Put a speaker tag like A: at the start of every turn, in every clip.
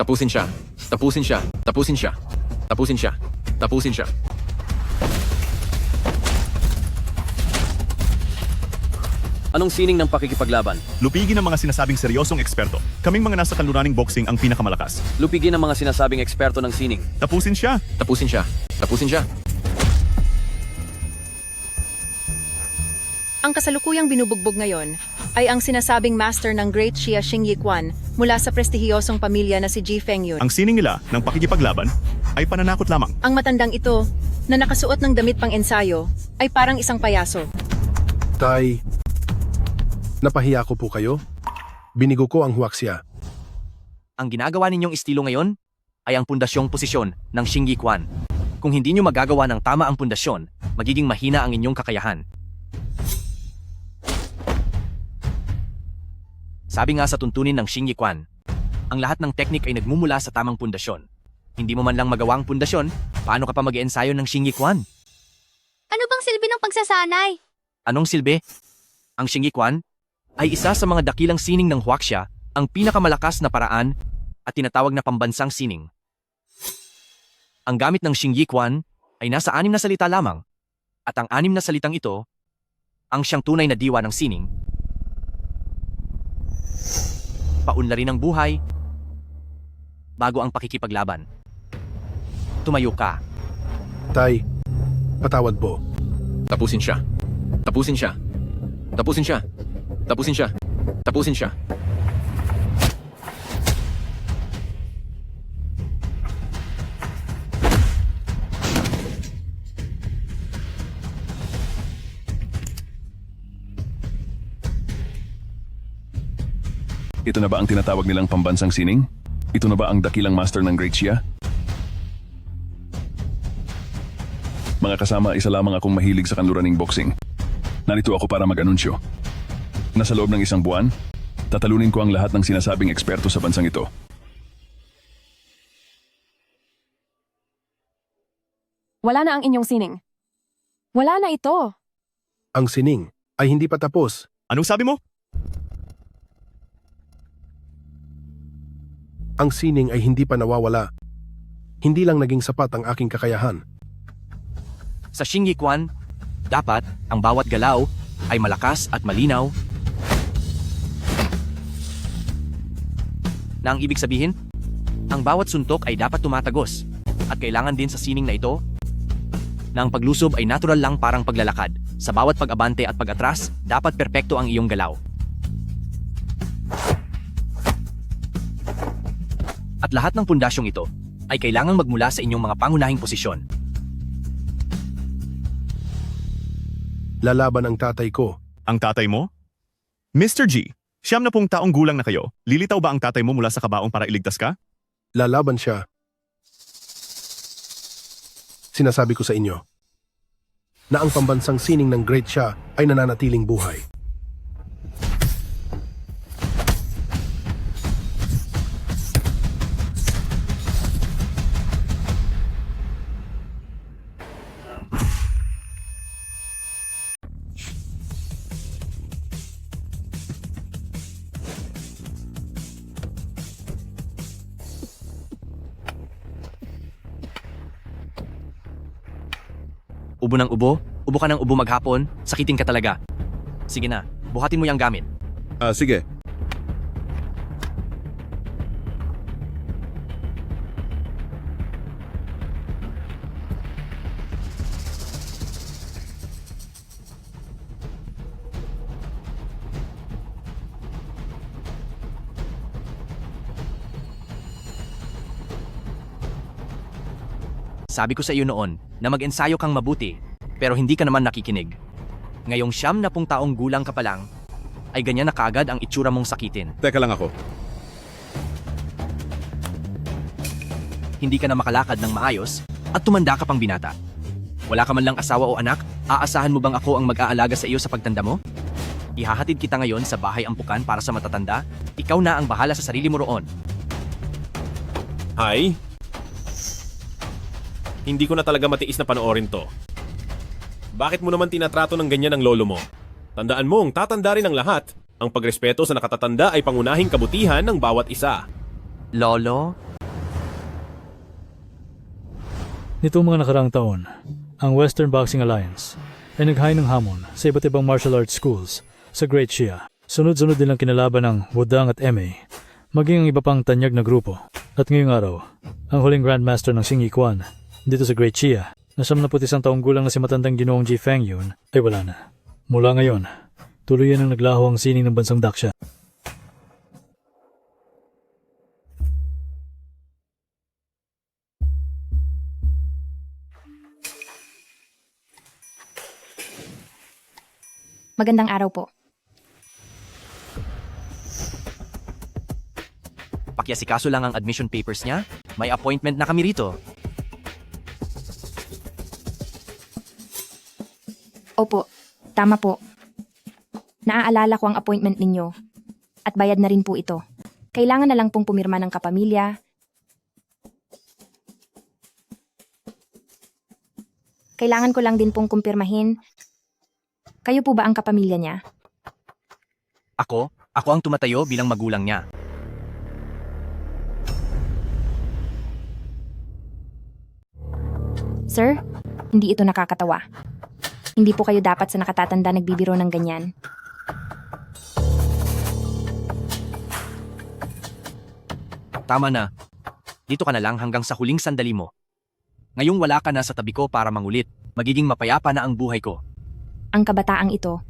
A: Tapusin siya. Tapusin siya. Tapusin siya. Tapusin siya. Tapusin siya.
B: Anong sining ng pakikipaglaban?
C: Lupigin ang mga sinasabing seryosong eksperto. Kaming mga nasa kanluraning boxing ang pinakamalakas.
B: Lupigin ang mga sinasabing eksperto ng sining.
C: Tapusin siya.
A: Tapusin siya. Tapusin siya.
D: Ang kasalukuyang binubugbog ngayon ay ang sinasabing master ng Great Xia Xing Yiquan mula sa prestihiyosong pamilya na si Ji Fengyun.
C: Ang sining nila ng pakikipaglaban ay pananakot lamang.
D: Ang matandang ito na nakasuot ng damit pang ensayo ay parang isang payaso.
E: Tay, napahiya ko po kayo. Binigo ko ang huwaksya.
F: Ang ginagawa ninyong estilo ngayon ay ang pundasyong posisyon ng Xing Yiquan. Kung hindi nyo magagawa ng tama ang pundasyon, magiging mahina ang inyong kakayahan. Sabi nga sa tuntunin ng Xing Yiquan, ang lahat ng teknik ay nagmumula sa tamang pundasyon. Hindi mo man lang magawa ang pundasyon, paano ka pa mag-eensayo ng Xing Yiquan?
G: Ano bang silbi ng pagsasanay?
F: Anong silbi? Ang Xing Yiquan ay isa sa mga dakilang sining ng huaxia, ang pinakamalakas na paraan at tinatawag na pambansang sining. Ang gamit ng Xing Yiquan ay nasa 6 na salita lamang, at ang 6 na salitang ito ang siyang tunay na diwa ng sining. Paunlarin ang buhay bago ang pakikipaglaban. Tumayo ka.
E: Tay, patawad po.
A: Tapusin siya. Tapusin siya. Tapusin siya. Tapusin siya. Tapusin siya.
H: Ito na ba ang tinatawag nilang pambansang sining? Ito na ba ang dakilang master ng Great Xia? Mga kasama, isa lamang akong mahilig sa kanluraning boxing. Narito ako para mag-anunsyo. Nasa loob ng 1 buwan, tatalunin ko ang lahat ng sinasabing eksperto sa bansang ito.
I: Wala na ang inyong sining. Wala na ito.
E: Ang sining ay hindi pa tapos.
C: Anong sabi mo?
E: Ang sining ay hindi pa nawawala. Hindi lang naging sapat ang aking kakayahan.
F: Sa Xing Yiquan, dapat ang bawat galaw ay malakas at malinaw. Na ang ibig sabihin, ang bawat suntok ay dapat tumatagos. At kailangan din sa sining na ito na ang paglusob ay natural lang parang paglalakad. Sa bawat pag-abante at pag-atras, dapat perpekto ang iyong galaw. At lahat ng pundasyong ito ay kailangang magmula sa inyong mga pangunahing posisyon.
E: Lalaban ang tatay ko.
C: Ang tatay mo? Mr. G, 90 taong gulang na kayo. Lilitaw ba ang tatay mo mula sa kabaong para iligtas ka?
E: Lalaban siya. Sinasabi ko sa inyo na ang pambansang sining ng Great Xia ay nananatiling buhay.
F: Ubo ng ubo, ubo ka ng ubo maghapon, sakitin ka talaga. Sige na, buhatin mo yung gamit.
H: Sige.
F: Sabi ko sa iyo noon na mag-ensayo kang mabuti, pero hindi ka naman nakikinig. Ngayong 90 taong gulang ka pa lang, ay ganyan na kaagad ang itsura mong sakitin.
H: Teka lang ako.
F: Hindi ka na makalakad ng maayos at tumanda ka pang binata. Wala ka man lang asawa o anak, aasahan mo bang ako ang mag-aalaga sa iyo sa pagtanda mo? Ihahatid kita ngayon sa bahay ampukan para sa matatanda, ikaw na ang bahala sa sarili mo roon.
J: Hay? Hindi ko na talaga matiis na panoorin to. Bakit mo naman tinatrato ng ganyan ang lolo mo? Tandaan mong tatanda rin ang lahat. Ang pagrespeto sa nakatatanda ay pangunahing kabutihan ng bawat isa.
F: Lolo,
K: Nitong mga nakaraang taon, ang Western Boxing Alliance ay naghain ng hamon sa iba't ibang martial arts schools sa Great Shia. Sunod-sunod nilang kinalaban ng Wudang at MA, maging ang iba pang tanyag na grupo. At ngayong araw, ang huling Grandmaster ng Xing Yiquan dito sa Great Shia, na 71 taong gulang na si matandang Ginoong Ji Fengyun, ay wala na. Mula ngayon, tuluyan ang naglaho ang sining ng bansang Daksha.
I: Magandang araw po.
F: Pakiasikaso lang ang admission papers niya. May appointment na kami rito.
I: Opo, tama po. Naaalala ko ang appointment ninyo. At bayad na rin po ito. Kailangan na lang pong pumirma ng kapamilya. Kailangan ko lang din pong kumpirmahin. Kayo po ba ang kapamilya niya?
F: Ako ang tumatayo bilang magulang niya.
I: Sir, hindi ito nakakatawa. Hindi po kayo dapat sa nakatatanda nagbibiro ng ganyan.
F: Tama na. Dito ka na lang hanggang sa huling sandali mo. Ngayong wala ka na sa tabi ko para mangulit, magiging mapayapa na ang buhay ko.
I: Ang kabataang ito.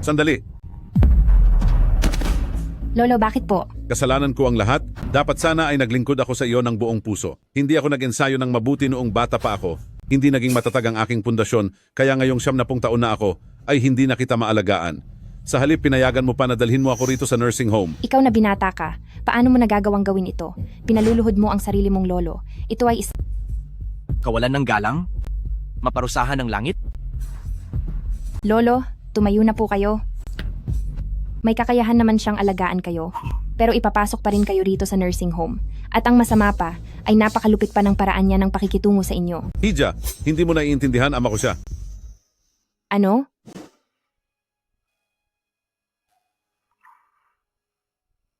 H: Sandali,
I: Lolo, bakit po?
H: kasalanan ko ang lahat. Dapat sana ay naglingkod ako sa iyo ng buong puso. Hindi ako nag-ensayo ng mabuti noong bata pa ako. Hindi naging matatag ang aking pundasyon, kaya ngayong 70 taon na ako, ay hindi na kita maalagaan. Sa halip, pinayagan mo pa na dalhin mo ako rito sa nursing home.
I: Ikaw na binata ka. Paano mo nagagawang gawin ito? Pinaluluhod mo ang sarili mong lolo. Ito ay
F: Kawalan ng galang? Maparusahan ng langit?
I: Lolo, tumayo na po kayo. May kakayahan naman siyang alagaan kayo. Pero ipapasok pa rin kayo rito sa nursing home. At ang masama pa, ay napakalupit pa ng paraan niya ng pakikitungo sa inyo.
H: Hija, hindi mo naiintindihan, ama ko siya.
I: Ano?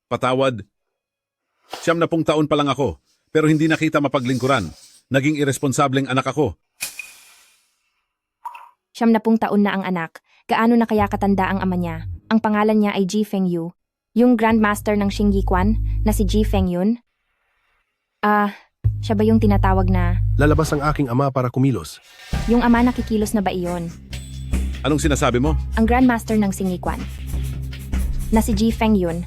H: Patawad. 70 taon pa lang ako, pero hindi na kita mapaglingkuran. Naging irresponsableng anak ako.
I: 70 taon na ang anak. Gaano na kaya katanda ang ama niya? Ang pangalan niya ay Ji Fengyu. Yung Grandmaster ng Xing Yiquan na si Ji Fengyun. Siya ba yung tinatawag na
E: Lalabas ang aking ama para kumilos.
I: yung ama na kikilos na ba iyon?
H: Anong sinasabi mo?
I: Ang Grandmaster ng Xing Yiquan na si Ji Fengyun.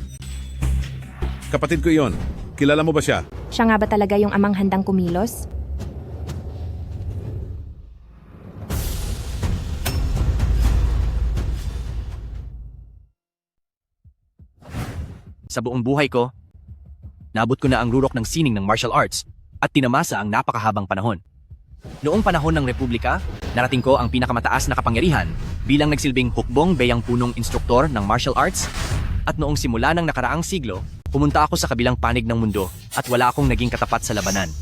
H: Kapatid ko iyon. Kilala mo ba siya?
I: Siya nga ba talaga yung amang handang kumilos?
F: Sa buong buhay ko, naabot ko na ang rurok ng sining ng martial arts at tinamasa ang napakahabang panahon. Noong panahon ng Republika, narating ko ang pinakamataas na kapangyarihan bilang nagsilbing hukbong beyang punong instruktor ng martial arts at noong simula ng nakaraang siglo, pumunta ako sa kabilang panig ng mundo at wala akong naging katapat sa labanan.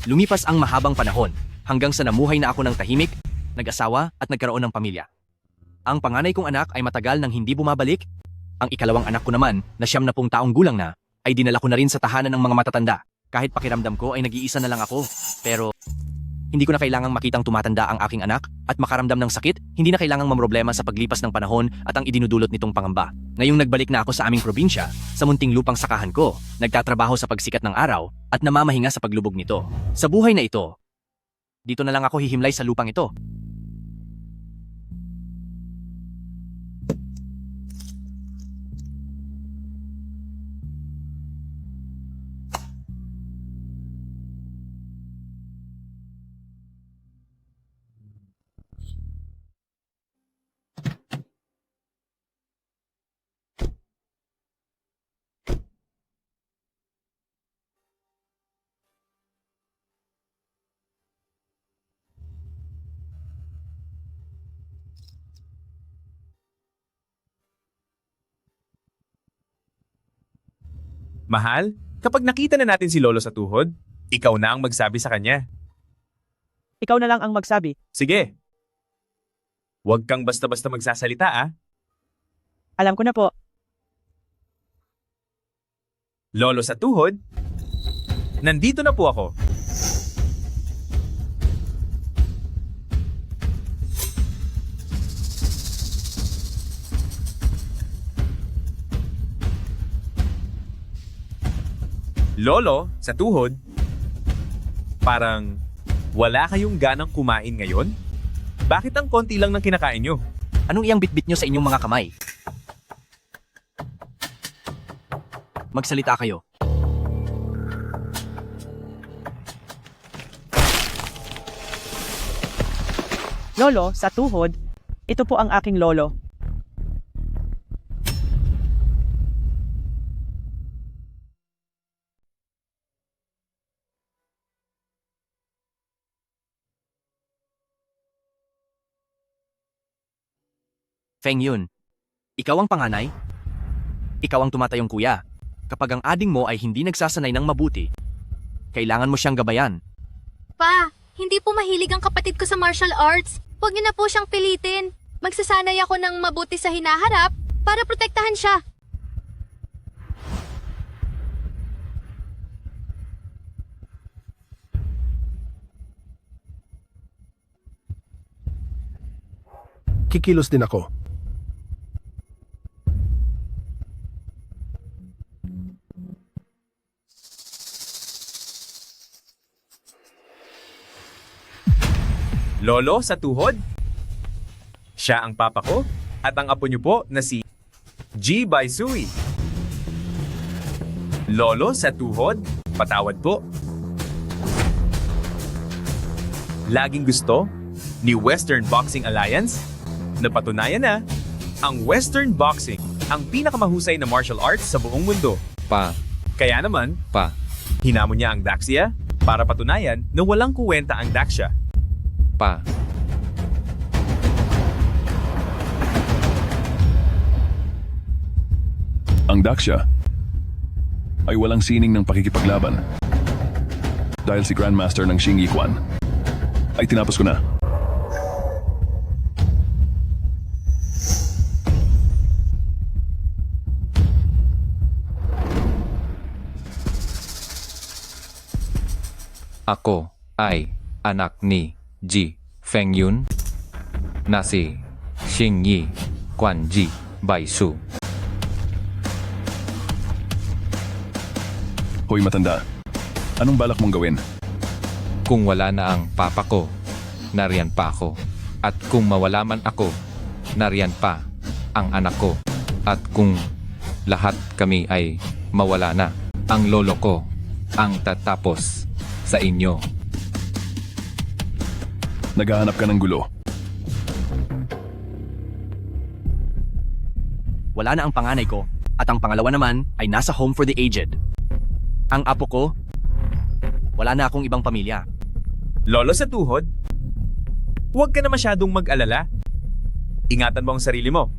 F: Lumipas ang mahabang panahon hanggang sa namuhay na ako ng tahimik, nag-asawa at nagkaroon ng pamilya. Ang panganay kong anak ay matagal nang hindi bumabalik. Ang ikalawang anak ko naman, na 70 taong gulang na, ay dinala ko na rin sa tahanan ng mga matatanda. Kahit pakiramdam ko ay nag-iisa na lang ako. Pero, hindi ko na kailangang makitang tumatanda ang aking anak at makaramdam ng sakit, hindi na kailangang mamroblema sa paglipas ng panahon at ang idinudulot nitong pangamba. Ngayong nagbalik na ako sa aming probinsya, sa munting lupang sakahan ko, nagtatrabaho sa pagsikat ng araw at namamahinga sa paglubog nito. Sa buhay na ito, dito na lang ako hihimlay sa lupang ito.
L: Mahal, kapag nakita na natin si Lolo sa tuhod, ikaw na ang magsabi sa kanya.
M: Ikaw na lang ang magsabi.
L: Sige. Huwag kang basta-basta magsasalita, ah.
M: Alam ko na po.
L: Lolo sa tuhod, Nandito na po ako. Lolo, sa tuhod, parang wala kayong ganang kumain ngayon? Bakit ang konti lang ng kinakain nyo?
F: Anong iyang bitbit nyo sa inyong mga kamay? Magsalita kayo.
M: Lolo, sa tuhod, ito po ang aking lolo.
F: Feng Yun, ikaw ang panganay? Ikaw ang tumatayong kuya. Kapag ang ading mo ay hindi nagsasanay ng mabuti, kailangan mo siyang gabayan.
G: Pa, hindi po mahilig ang kapatid ko sa martial arts. Huwag niyo na po siyang pilitin. Magsasanay ako ng mabuti sa hinaharap para protektahan siya.
E: Kikilos din ako.
L: Lolo, sa tuhod? Siya ang papa ko at ang apo niyo po na si G. Baisui. Lolo, sa tuhod? Patawad po. Laging gusto ni Western Boxing Alliance? Napatunayan na, ang Western Boxing ang pinakamahusay na martial arts sa buong mundo.
A: Pa.
L: Kaya naman,
A: Pa.
L: hinamon niya ang Daxia para patunayan na walang kuwenta ang Daxia.
A: Pa.
N: Ang Daxia ay walang sining ng pakikipaglaban. Dahil si Grandmaster ng Xing Yiquan ay tinapos ko na.
A: Ako ay anak ni Ji Fengyun na si Xingyi Quanji Baisu.
N: Hoy matanda, anong balak mong gawin?
A: Kung wala na ang papa ko, nariyan pa ako. At kung mawala man ako, nariyan pa ang anak ko. At kung lahat kami ay mawala na, ang lolo ko ang tatapos sa inyo.
N: Naghahanap ka ng gulo.
F: Wala na ang panganay ko at ang pangalawa naman ay nasa home for the aged. Ang apo ko, wala na akong ibang pamilya.
L: Lolo, sa tuhod? Huwag ka na masyadong mag-alala. Ingatan mo ang sarili mo.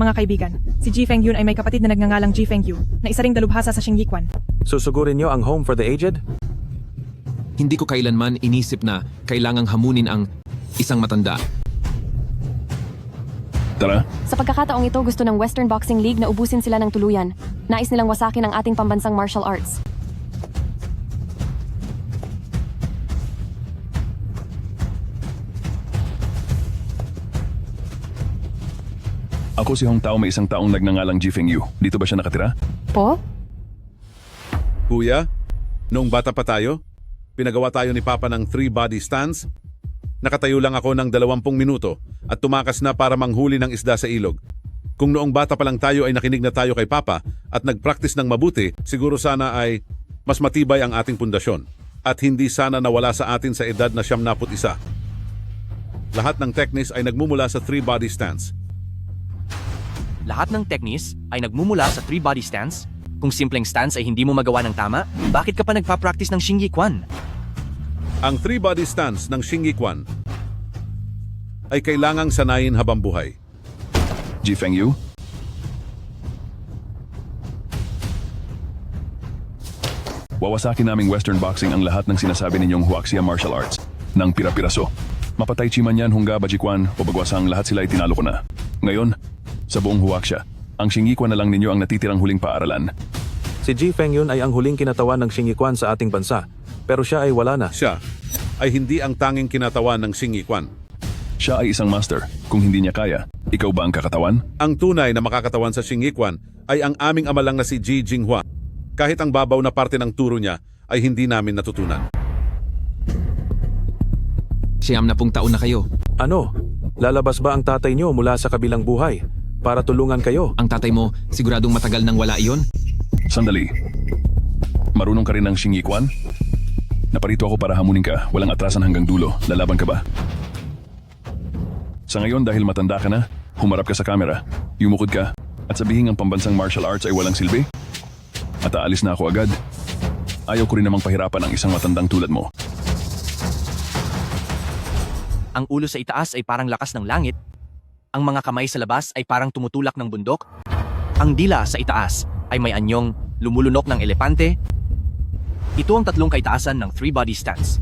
M: Mga kaibigan, si Ji Fengyun ay may kapatid na nagngangalang Ji Fengyu, na isa ring dalubhasa sa Xing Yiquan.
J: Susugurin niyo ang home for the aged?
A: Hindi ko kailanman inisip na kailangang hamunin ang isang matanda.
N: Tara.
I: Sa pagkakataong ito, gusto ng Western Boxing League na ubusin sila ng tuluyan. Nais nilang wasakin ang ating pambansang martial arts.
N: Ako si Hong Tao, may isang taong nagngangalang Ji Fengyu. Dito ba siya nakatira?
I: Po?
H: Kuya, noong bata pa tayo, pinagawa tayo ni Papa ng 3-body stance. Nakatayo lang ako ng 20 minuto at tumakas na para manghuli ng isda sa ilog. Kung noong bata pa lang tayo ay nakinig na tayo kay Papa at nag-practice ng mabuti, siguro sana ay mas matibay ang ating pundasyon at hindi sana nawala sa atin sa edad na 71. Lahat ng techniques ay nagmumula sa 3-body stance.
F: Lahat ng techniques ay nagmumula sa 3-body stance. Kung simpleng stance ay hindi mo magawa ng tama, bakit ka pa nagpa-practice ng Xing Yiquan?
H: Ang 3-body stance ng Xing Yiquan ay kailangang sanayin habang buhay.
N: Ji Fengyu? Wawasakin naming Western Boxing ang lahat ng sinasabi ninyong Huaxia Martial Arts ng pira-piraso. Mapatay Chiman yan, Hungga, Bajikwan o Bagwasang lahat sila itinalo ko na. Ngayon, sa buong Huaxia, ang Xingyiquan na lang ninyo ang natitirang huling paaralan.
O: Si Ji Fengyun ay ang huling kinatawan ng Xingyiquan sa ating bansa, pero siya ay wala na.
H: Siya ay hindi ang tanging kinatawan ng Xingyiquan.
N: Siya ay isang master. Kung hindi niya kaya, ikaw ba ang kakatawan?
H: Ang tunay na makakatawan sa Xingyiquan ay ang aming ama lang na si Ji Jinghua. Kahit ang babaw na parte ng turo niya ay hindi namin natutunan.
F: 90 taon na kayo.
O: Ano? Lalabas ba ang tatay niyo mula sa kabilang buhay para tulungan kayo?
F: Ang tatay mo, siguradong matagal nang wala iyon?
N: Sandali. Marunong ka rin ng Xingyiquan? Naparito ako para hamunin ka. Walang atrasan hanggang dulo. Lalaban ka ba? Sa ngayon, dahil matanda ka na, humarap ka sa kamera, yumukod ka, at sabihin ang pambansang martial arts ay walang silbi? At aalis na ako agad. Ayaw ko rin namang pahirapan ang isang matandang tulad mo.
F: Ang ulo sa itaas ay parang lakas ng langit. Ang mga kamay sa labas ay parang tumutulak ng bundok. Ang dila sa itaas ay may anyong lumulunok ng elepante. Ito ang tatlong kaitaasan ng three-body stance.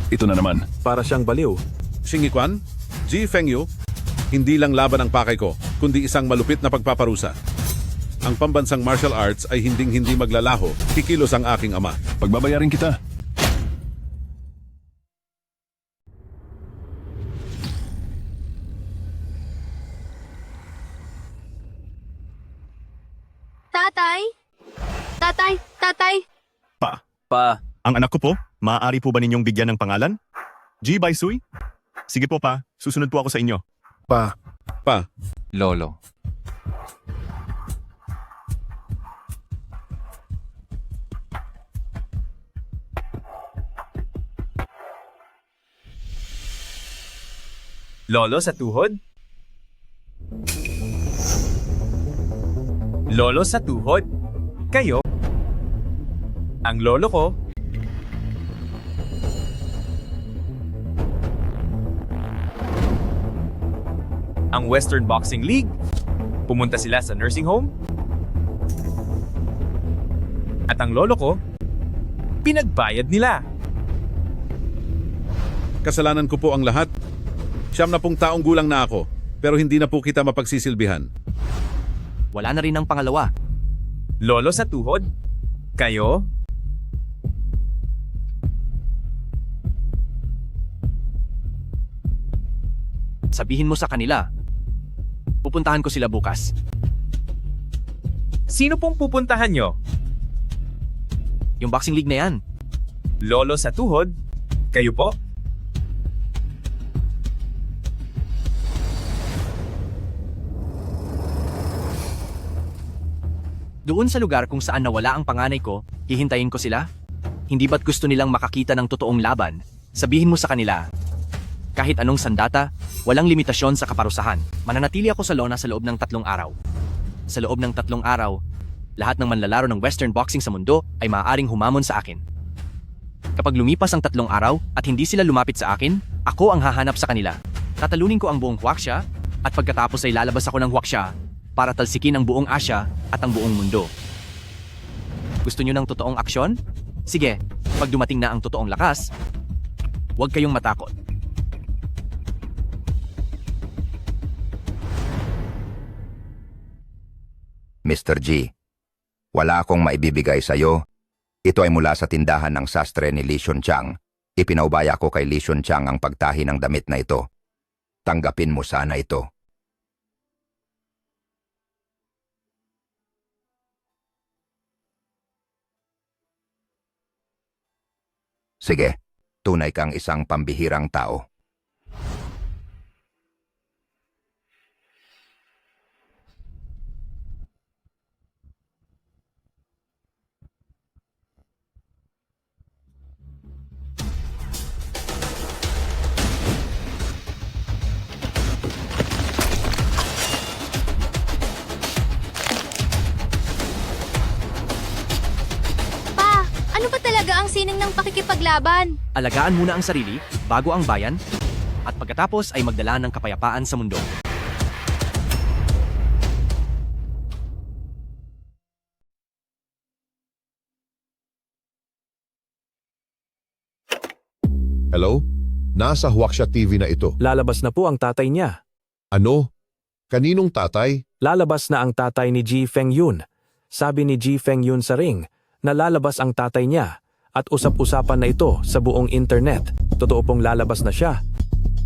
N: Ito na naman.
O: Para siyang baliw.
H: Xingyiquan, Ji Fengyu, hindi lang laban ang pakay ko, kundi isang malupit na pagpaparusa. Ang pambansang martial arts ay hinding-hindi maglalaho, kikilos ang aking ama.
N: Pagbabayarin kita.
G: Tatay? Tatay?
C: Pa. Ang anak ko po, maaari po ba ninyong bigyan ng pangalan? Ji Baisui? Sige po pa, susunod po ako sa inyo.
H: Pa.
A: Lolo.
L: Lolo sa tuhod? Lolo sa tuhod? Kayo? Ang lolo ko? Ang Western Boxing League? Pumunta sila sa nursing home? At ang lolo ko? Pinagbayad nila.
H: Kasalanan ko po ang lahat. 90 taong gulang na ako, pero hindi na po kita mapagsisilbihan.
F: Wala na rin ang pangalawa.
L: Lolo sa tuhod? Kayo?
F: Sabihin mo sa kanila. Pupuntahan ko sila bukas.
L: Sino pong pupuntahan nyo?
F: Yung boxing league na yan.
L: Lolo sa tuhod? Kayo po?
F: Doon sa lugar kung saan nawala ang panganay ko, hihintayin ko sila? Hindi ba't gusto nilang makakita ng totoong laban? Sabihin mo sa kanila. Kahit anong sandata, walang limitasyon sa kaparusahan. Mananatili ako sa lona sa loob ng 3 araw. Sa loob ng 3 araw, lahat ng manlalaro ng Western Boxing sa mundo ay maaaring humamon sa akin. Kapag lumipas ang 3 araw at hindi sila lumapit sa akin, ako ang hahanap sa kanila. Tatalunin ko ang buong Huaxia at pagkatapos ay lalabas ako ng Huaxia para talsikin ang buong Asya at ang buong mundo. Gusto nyo ng totoong aksyon? Sige, pag dumating na ang totoong lakas, huwag kayong matakot.
P: Mr. G, wala akong maibibigay sa iyo. Ito ay mula sa tindahan ng sastre ni Li Xunchang. Ipinaubaya ko kay Li Xunchang ang pagtahi ng damit na ito. Tanggapin mo sana ito. Sige, tunay kang isang pambihirang tao.
G: Ano ba talaga ang sining ng pakikipaglaban?
F: Alagaan muna ang sarili bago ang bayan. at pagkatapos ay magdala ng kapayapaan sa mundo.
Q: Hello? Nasa Huaxia TV na ito.
O: Lalabas na po ang tatay niya.
Q: Ano? Kaninong tatay?
O: Lalabas na ang tatay ni Ji Fengyun. Sabi ni Ji Fengyun sa ring na lalabas ang tatay niya at usap-usapan na ito sa buong internet. Totoo pong lalabas na siya.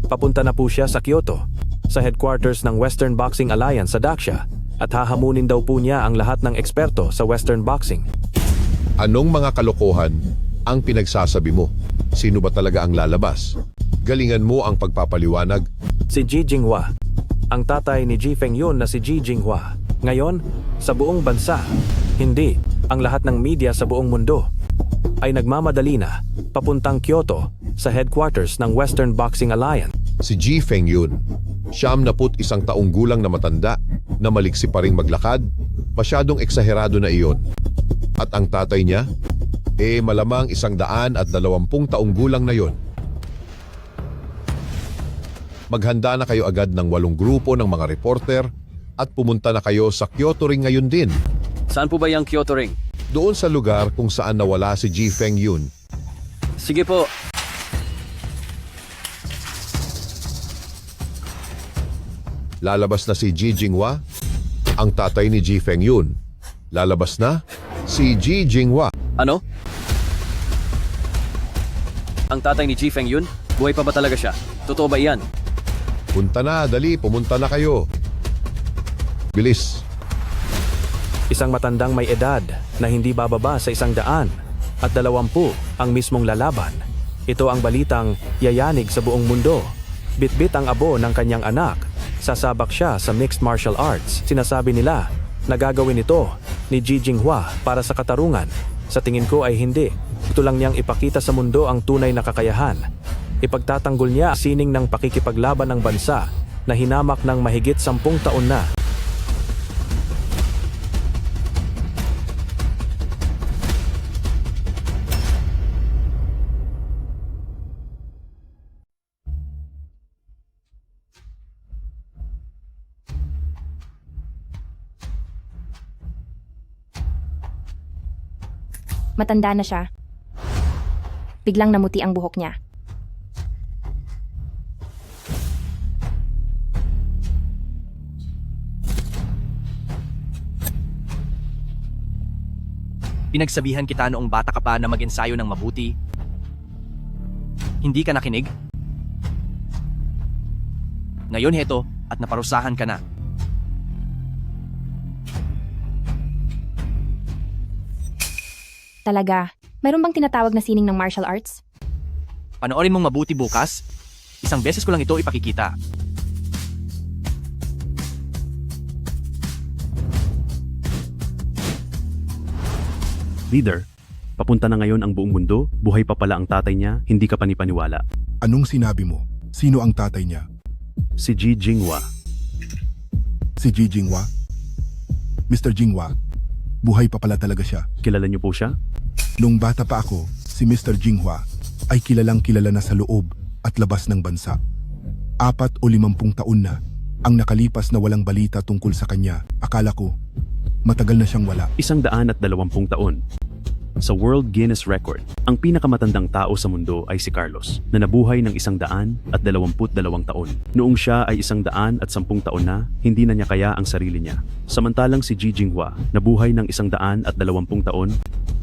O: Papunta na po siya sa Kyoto, sa headquarters ng Western Boxing Alliance sa Daxia at hahamunin daw po niya ang lahat ng eksperto sa Western Boxing.
Q: Anong mga kalokohan ang pinagsasabi mo? Sino ba talaga ang lalabas? Galingan mo ang pagpapaliwanag.
O: Si Ji Jinghua, ang tatay ni Ji Fengyun na si Ji Jinghua. Ngayon, sa buong bansa, hindi, ang lahat ng media sa buong mundo, ay nagmamadali na papuntang Kyoto sa headquarters ng Western Boxing Alliance.
Q: Si Ji Fengyun, 71 taong gulang na matanda, na maliksi pa ring maglakad, masyadong eksaherado na iyon. At ang tatay niya, malamang 120 taong gulang na yon. Maghanda na kayo agad ng 8 grupo ng mga reporter at pumunta na kayo sa Kyoto Ring ngayon din.
B: Saan po ba yung Kyoto Ring?
Q: Doon sa lugar kung saan nawala si Ji Fengyun.
B: Sige po.
Q: Lalabas na si Ji Jinghua, ang tatay ni Ji Fengyun. Lalabas na si Ji Jinghua.
B: Ano? Ang tatay ni Ji Fengyun? Buhay pa ba talaga siya? Totoo ba iyan?
Q: Punta na, dali, pumunta na kayo. Bilis.
O: Isang matandang may edad na hindi bababa sa 100 at 20 ang mismong lalaban. Ito ang balitang yayanig sa buong mundo. Bitbit ang abo ng kanyang anak. Sasabak siya sa mixed martial arts. Sinasabi nila na gagawin ito ni Ji Jinghua para sa katarungan. Sa tingin ko ay hindi. Ito lang niyang ipakita sa mundo ang tunay na kakayahan. Ipagtatanggol niya ang sining ng pakikipaglaban ng bansa na hinamak ng mahigit 10 taon na.
I: Matanda na siya. Biglang namuti ang buhok niya.
F: Pinagsabihan kita noong bata ka pa na mag-ensayo ng mabuti. Hindi ka nakinig? Ngayon heto at naparusahan ka na.
I: Talaga, mayroon bang tinatawag na sining ng martial arts?
F: Panoorin mong mabuti bukas. Isang beses ko lang ito ipakikita.
R: Leader, papunta na ngayon ang buong mundo, buhay pa pala ang tatay niya, hindi ka panipaniwala.
E: Anong sinabi mo? Sino ang tatay niya?
R: Si Ji Jinghua.
E: Si Ji Jinghua? Mr. Jinghua, buhay pa pala talaga siya.
R: Kilala niyo po siya?
E: Nung bata pa ako, si Mr. Jinghua ay kilalang kilala na sa loob at labas ng bansa. 4 o 50 taon na ang nakalipas na walang balita tungkol sa kanya. Akala ko, matagal na siyang wala.
R: 120 taon. Sa World Guinness Record, ang pinakamatandang tao sa mundo ay si Carlos, na nabuhay ng 122 taon. Noong siya ay 110 taon na, hindi na niya kaya ang sarili niya. Samantalang si Ji Jinghua, nabuhay ng 120 taon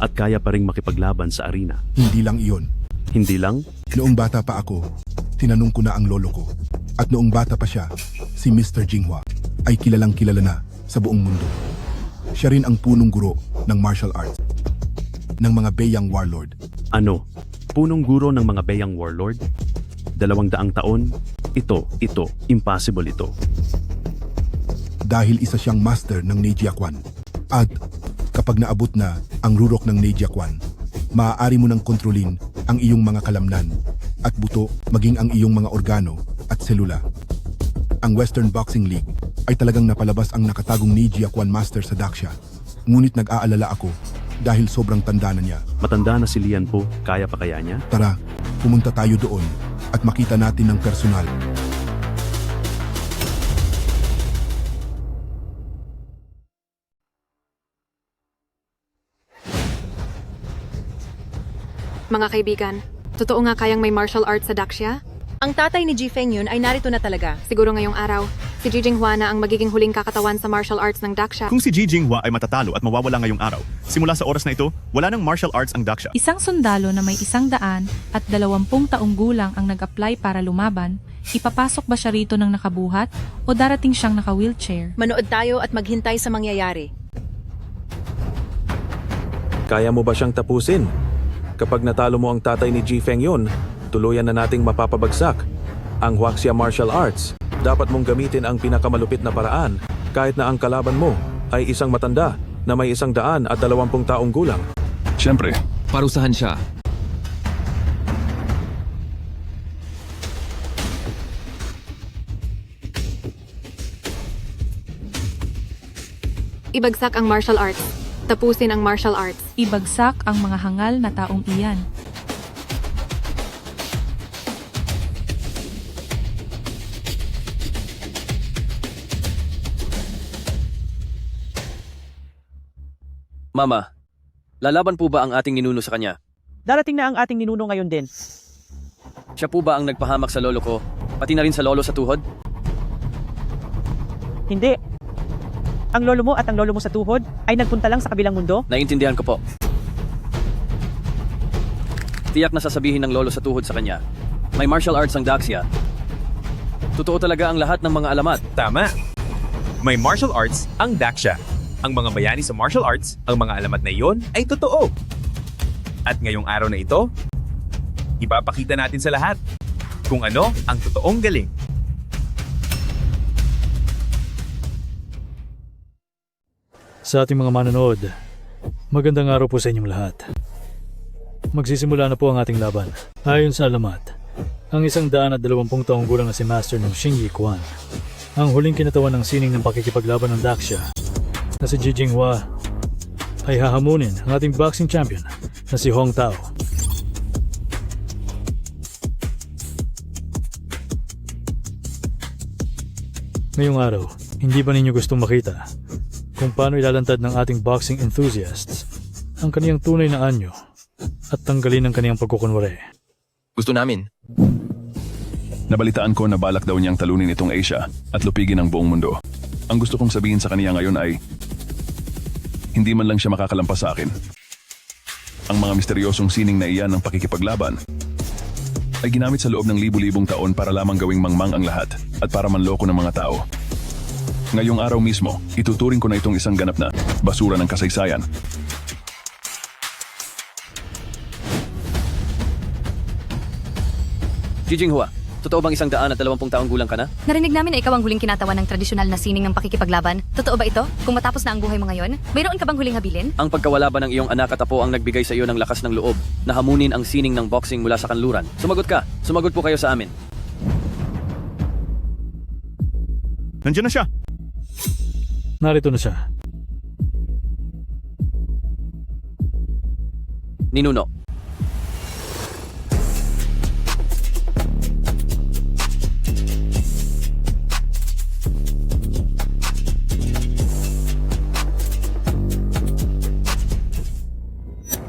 R: at kaya pa ring makipaglaban sa arena.
E: Hindi lang iyon.
R: Hindi lang?
E: Noong bata pa ako, tinanong ko na ang lolo ko. At noong bata pa siya, si Mr. Jinghua ay kilalang kilala na sa buong mundo. Siya rin ang punong guro ng martial arts ng mga Beiyang warlord.
R: Ano? Punong guro ng mga Beiyang warlord? 200 taon? Ito, impossible ito.
E: Dahil isa siyang master ng Nejiakwan. At kapag naabot na ang rurok ng Nejiakwan, maaari mo nang kontrolin ang iyong mga kalamnan at buto maging ang iyong mga organo at selula. Ang Western Boxing League ay talagang napalabas ang nakatagong Nejiakwan master sa Daxia. Ngunit nag-aalala ako dahil sobrang tanda na niya.
R: Matanda na si Lian po, kaya pa kaya niya?
E: Tara, pumunta tayo doon at makita natin ng personal.
S: Mga kaibigan, totoo nga kayang may martial arts sa Daxia?
D: Ang tatay ni Ji Fengyun ay narito na talaga.
S: Siguro ngayong araw, si Ji Jinghua na ang magiging huling kakatawan sa martial arts ng Daxia.
C: Kung si Ji Jinghua ay matatalo at mawawala ngayong araw, simula sa oras na ito, wala nang martial arts ang Daxia.
M: Isang sundalo na may 100 at 20 taong gulang ang nag-apply para lumaban, ipapasok ba siya rito ng nakabuhat o darating siyang naka-wheelchair?
D: Manood tayo at maghintay sa mangyayari.
O: Kaya mo ba siyang tapusin? Kapag natalo mo ang tatay ni Ji Fengyun, tuluyan na nating mapapabagsak ang Huaxia Martial Arts. Dapat mong gamitin ang pinakamalupit na paraan kahit na ang kalaban mo ay isang matanda na may 120 taong gulang.
N: Siyempre,
A: Parusahan siya.
S: Ibagsak ang martial arts. Tapusin ang martial arts.
M: Ibagsak ang mga hangal na taong iyan.
B: Mama, lalaban po ba ang ating ninuno sa kanya?
T: Darating na ang ating ninuno ngayon din.
B: Siya po ba ang nagpahamak sa lolo ko, pati na rin sa lolo sa tuhod?
T: Hindi. Ang lolo mo at ang lolo mo sa tuhod ay nagpunta lang sa kabilang mundo?
B: Naiintindihan ko po. Tiyak na sasabihin ng lolo sa tuhod sa kanya. May martial arts ang Daxia. Totoo talaga ang lahat ng mga alamat.
L: Tama. May martial arts ang Daxia. Ang mga bayani sa martial arts, ang mga alamat na iyon ay totoo. At ngayong araw na ito, ipapakita natin sa lahat kung ano ang totoong galing.
K: Sa ating mga manonood, magandang araw po sa inyong lahat. Magsisimula na po ang ating laban. Ayon sa alamat, ang 120 taong gulang na si Master ng Xing Yiquan, ang huling kinatawan ng sining ng pakikipaglaban ng Daxia, na si Ji Jinghua, ay hahamunin ang ating boxing champion na si Hong Tao. Ngayong araw, hindi ba ninyo gustong makita kung paano ilalantad ng ating boxing enthusiasts ang kaniyang tunay na anyo at tanggalin ang kaniyang pagkukunwari?
F: Gusto namin.
N: Nabalitaan ko na balak daw niyang talunin itong Asia at lupigin ang buong mundo. Ang gusto kong sabihin sa kaniya ngayon ay, hindi man lang siya makakalampas sa akin. Ang mga misteryosong sining na iyan ng pakikipaglaban ay ginamit sa loob ng libu-libong taon para lamang gawing mangmang ang lahat at para manloko ng mga tao. Ngayong araw mismo, ituturing ko na itong isang ganap na basura ng kasaysayan.
B: Ji Jinghua, totoo bang 120 taong gulang ka na?
G: Narinig namin na ikaw ang huling kinatawan ng tradisyonal na sining ng pakikipaglaban. Totoo ba ito? Kung matapos na ang buhay mo ngayon, mayroon ka bang huling habilin?
B: Ang pagkawala ba ng iyong anak at apo ang nagbigay sa iyo ng lakas ng loob na hamunin ang sining ng boxing mula sa kanluran? Sumagot ka. Sumagot po kayo sa amin.
C: Nandiyan na siya.
K: Narito na siya.
B: Ninuno.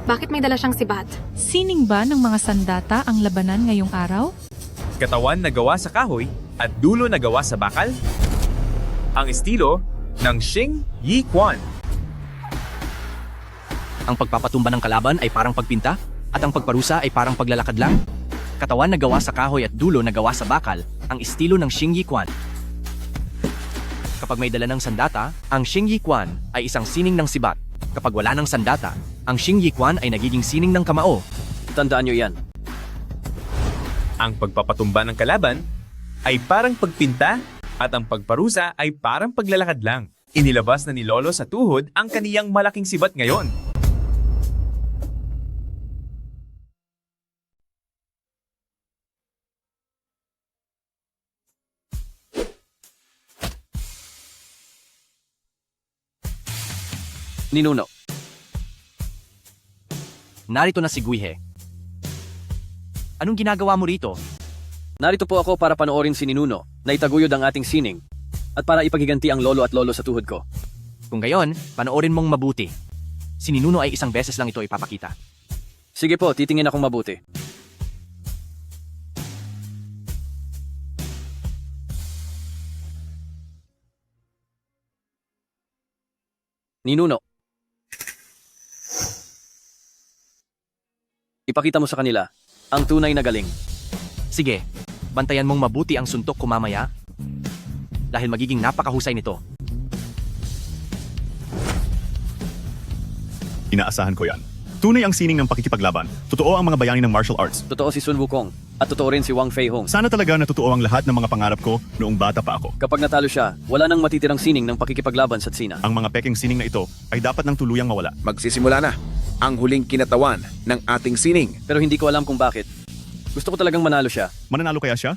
S: Bakit may dala siyang sibat?
M: Sining ba ng mga sandata ang labanan ngayong araw?
L: Katawan na gawa sa kahoy at dulo na gawa sa bakal? Ang estilo ng Xing Yiquan.
F: Ang pagpapatumba ng kalaban ay parang pagpinta at ang pagparusa ay parang paglalakad lang. Katawan na gawa sa kahoy at dulo na gawa sa bakal, ang estilo ng Xing Yiquan. Kapag may dala ng sandata, ang Xing Yiquan ay isang sining ng sibat. Kapag wala ng sandata, ang Xing Yiquan ay nagiging sining ng kamao.
B: Tandaan nyo yan.
L: Ang pagpapatumba ng kalaban ay parang pagpinta at ang pagparusa ay parang paglalakad lang. Inilabas na ni Lolo sa tuhod ang kaniyang malaking sibat ngayon.
B: Ninuno.
F: Narito na si Guihe. Anong ginagawa mo rito?
B: Narito po ako para panoorin si Ninuno na itaguyod ang ating sining at para ipaghiganti ang lolo at lolo sa tuhod ko.
F: Kung gayon, panoorin mong mabuti. Si Ninuno ay isang beses lang ito ipapakita.
B: Sige po, titingin akong mabuti. Ninuno. Ipakita mo sa kanila ang tunay na galing.
F: Sige, bantayan mong mabuti ang suntok ko mamaya dahil magiging napakahusay nito.
C: Inaasahan ko yan. Tunay ang sining ng pakikipaglaban. Totoo ang mga bayani ng martial arts.
B: Totoo si Sun Wukong at totoo rin si Wang Feihong.
C: Sana talaga natotoo ang lahat ng mga pangarap ko noong bata pa ako.
B: Kapag natalo siya, wala nang matitirang sining ng pakikipaglaban sa Tsina.
C: Ang mga peking sining na ito ay dapat nang tuluyang mawala.
L: Magsisimula na ang huling kinatawan ng ating sining.
B: Pero hindi ko alam kung bakit. Gusto ko talagang manalo siya.
C: Mananalo kaya siya?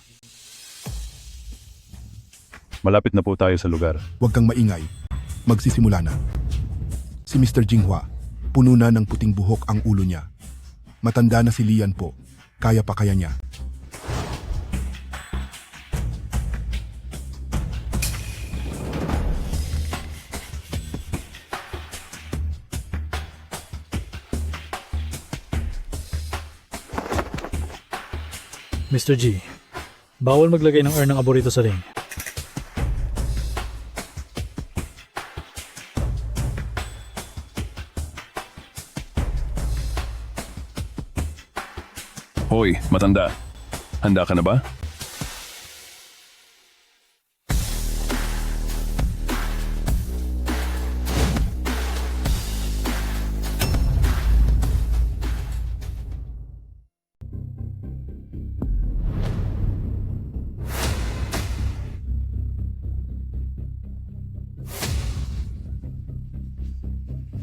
N: Malapit na po tayo sa lugar.
E: Huwag kang maingay. Magsisimula na. Si Mr. Jinghua, puno na ng puting buhok ang ulo niya. Matanda na si Lian po. Kaya pa kaya niya.
K: Mr. G, bawal maglagay ng ng abo rito sa ring.
N: Hoy, matanda. Handa ka na ba?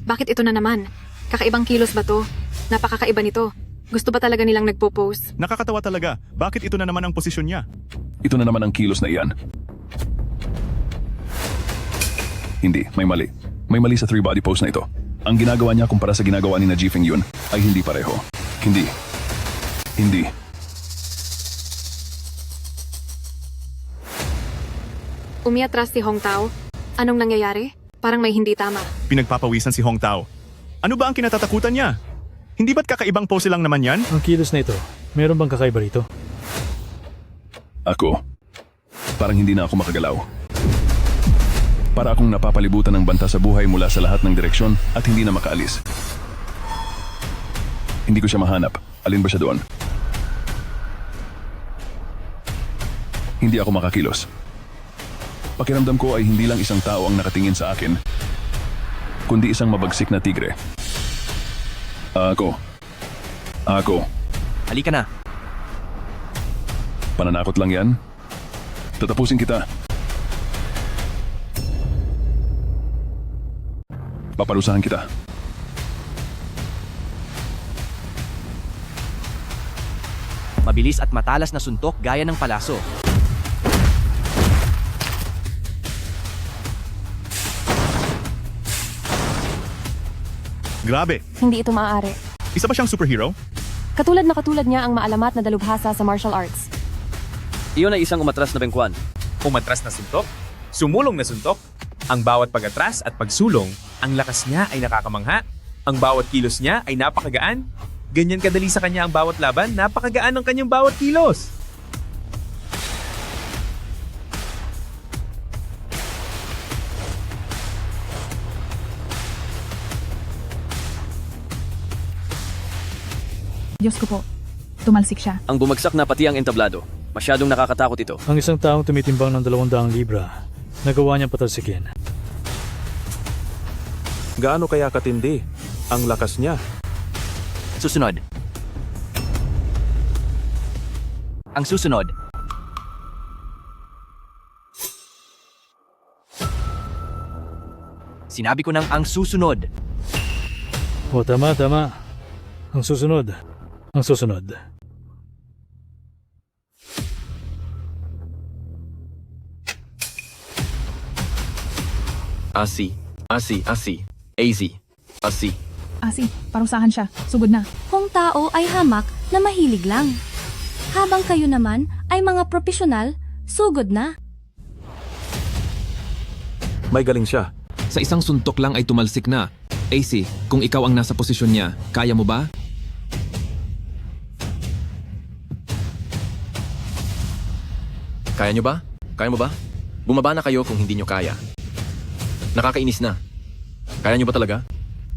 S: Bakit ito na naman? Kakaibang kilos ba to? Napakakaiba nito. Gusto ba talaga nilang nagpo-pose?
C: Nakakatawa talaga. Bakit ito na naman ang posisyon niya?
N: Ito na naman ang kilos na iyan. Hindi, may mali. May mali sa 3-body pose na ito. Ang ginagawa niya kumpara sa ginagawa ni na Ji Fengyun ay hindi pareho. Hindi.
S: Umiatras si Hong Tao. Anong nangyayari? Parang may hindi tama.
C: Pinagpapawisan si Hong Tao. Ano ba ang kinatatakutan niya? Hindi ba't kakaibang pose lang naman yan?
K: Ang kilos na ito, meron bang kakaiba rito?
N: Ako. Parang hindi na ako makagalaw. Para akong napapalibutan ng banta sa buhay mula sa lahat ng direksyon at hindi na makaalis. Hindi ko siya mahanap. Alin ba siya doon? Hindi ako makakilos. Pakiramdam ko ay hindi lang isang tao ang nakatingin sa akin, kundi isang mabagsik na tigre. Ako.
F: Halika na.
N: Pananakot lang yan. Tatapusin kita. Paparusahan kita.
F: Mabilis at matalas na suntok gaya ng palaso.
C: Grabe.
U: Hindi ito maaari.
C: Isa ba siyang superhero?
U: Katulad niya ang maalamat na dalubhasa sa martial arts.
B: Iyon ay isang umatras na bengkwan.
L: Umatras na suntok? Sumulong na suntok? Ang bawat pag-atras at pagsulong, ang lakas niya ay nakakamangha. Ang bawat kilos niya ay napakagaan. Ganyan kadali sa kanya ang bawat laban, napakagaan ng kanyang bawat kilos.
M: Diyos ko po, tumalsik siya.
B: Ang bumagsak na pati ang entablado. Masyadong nakakatakot ito.
K: Ang isang taong tumitimbang ng 200 libra, nagawa niyang patalsikin.
O: Gaano kaya katindi ang lakas niya?
F: Susunod. Ang susunod. Sinabi ko ng ang susunod.
K: O tama. Ang susunod.
F: Asi.
M: Parusahan siya. Sugod na.
G: Hong Tao ay hamak na mahilig lang. Habang kayo naman
J: ay mga profesional, sugod na.
O: May galing siya.
V: Sa isang suntok lang ay tumalsik na. AC, kung ikaw ang nasa posisyon niya, kaya mo ba?
F: Kaya nyo ba? Kaya mo ba? Bumaba na kayo kung hindi nyo kaya. Nakakainis na. Kaya nyo ba talaga?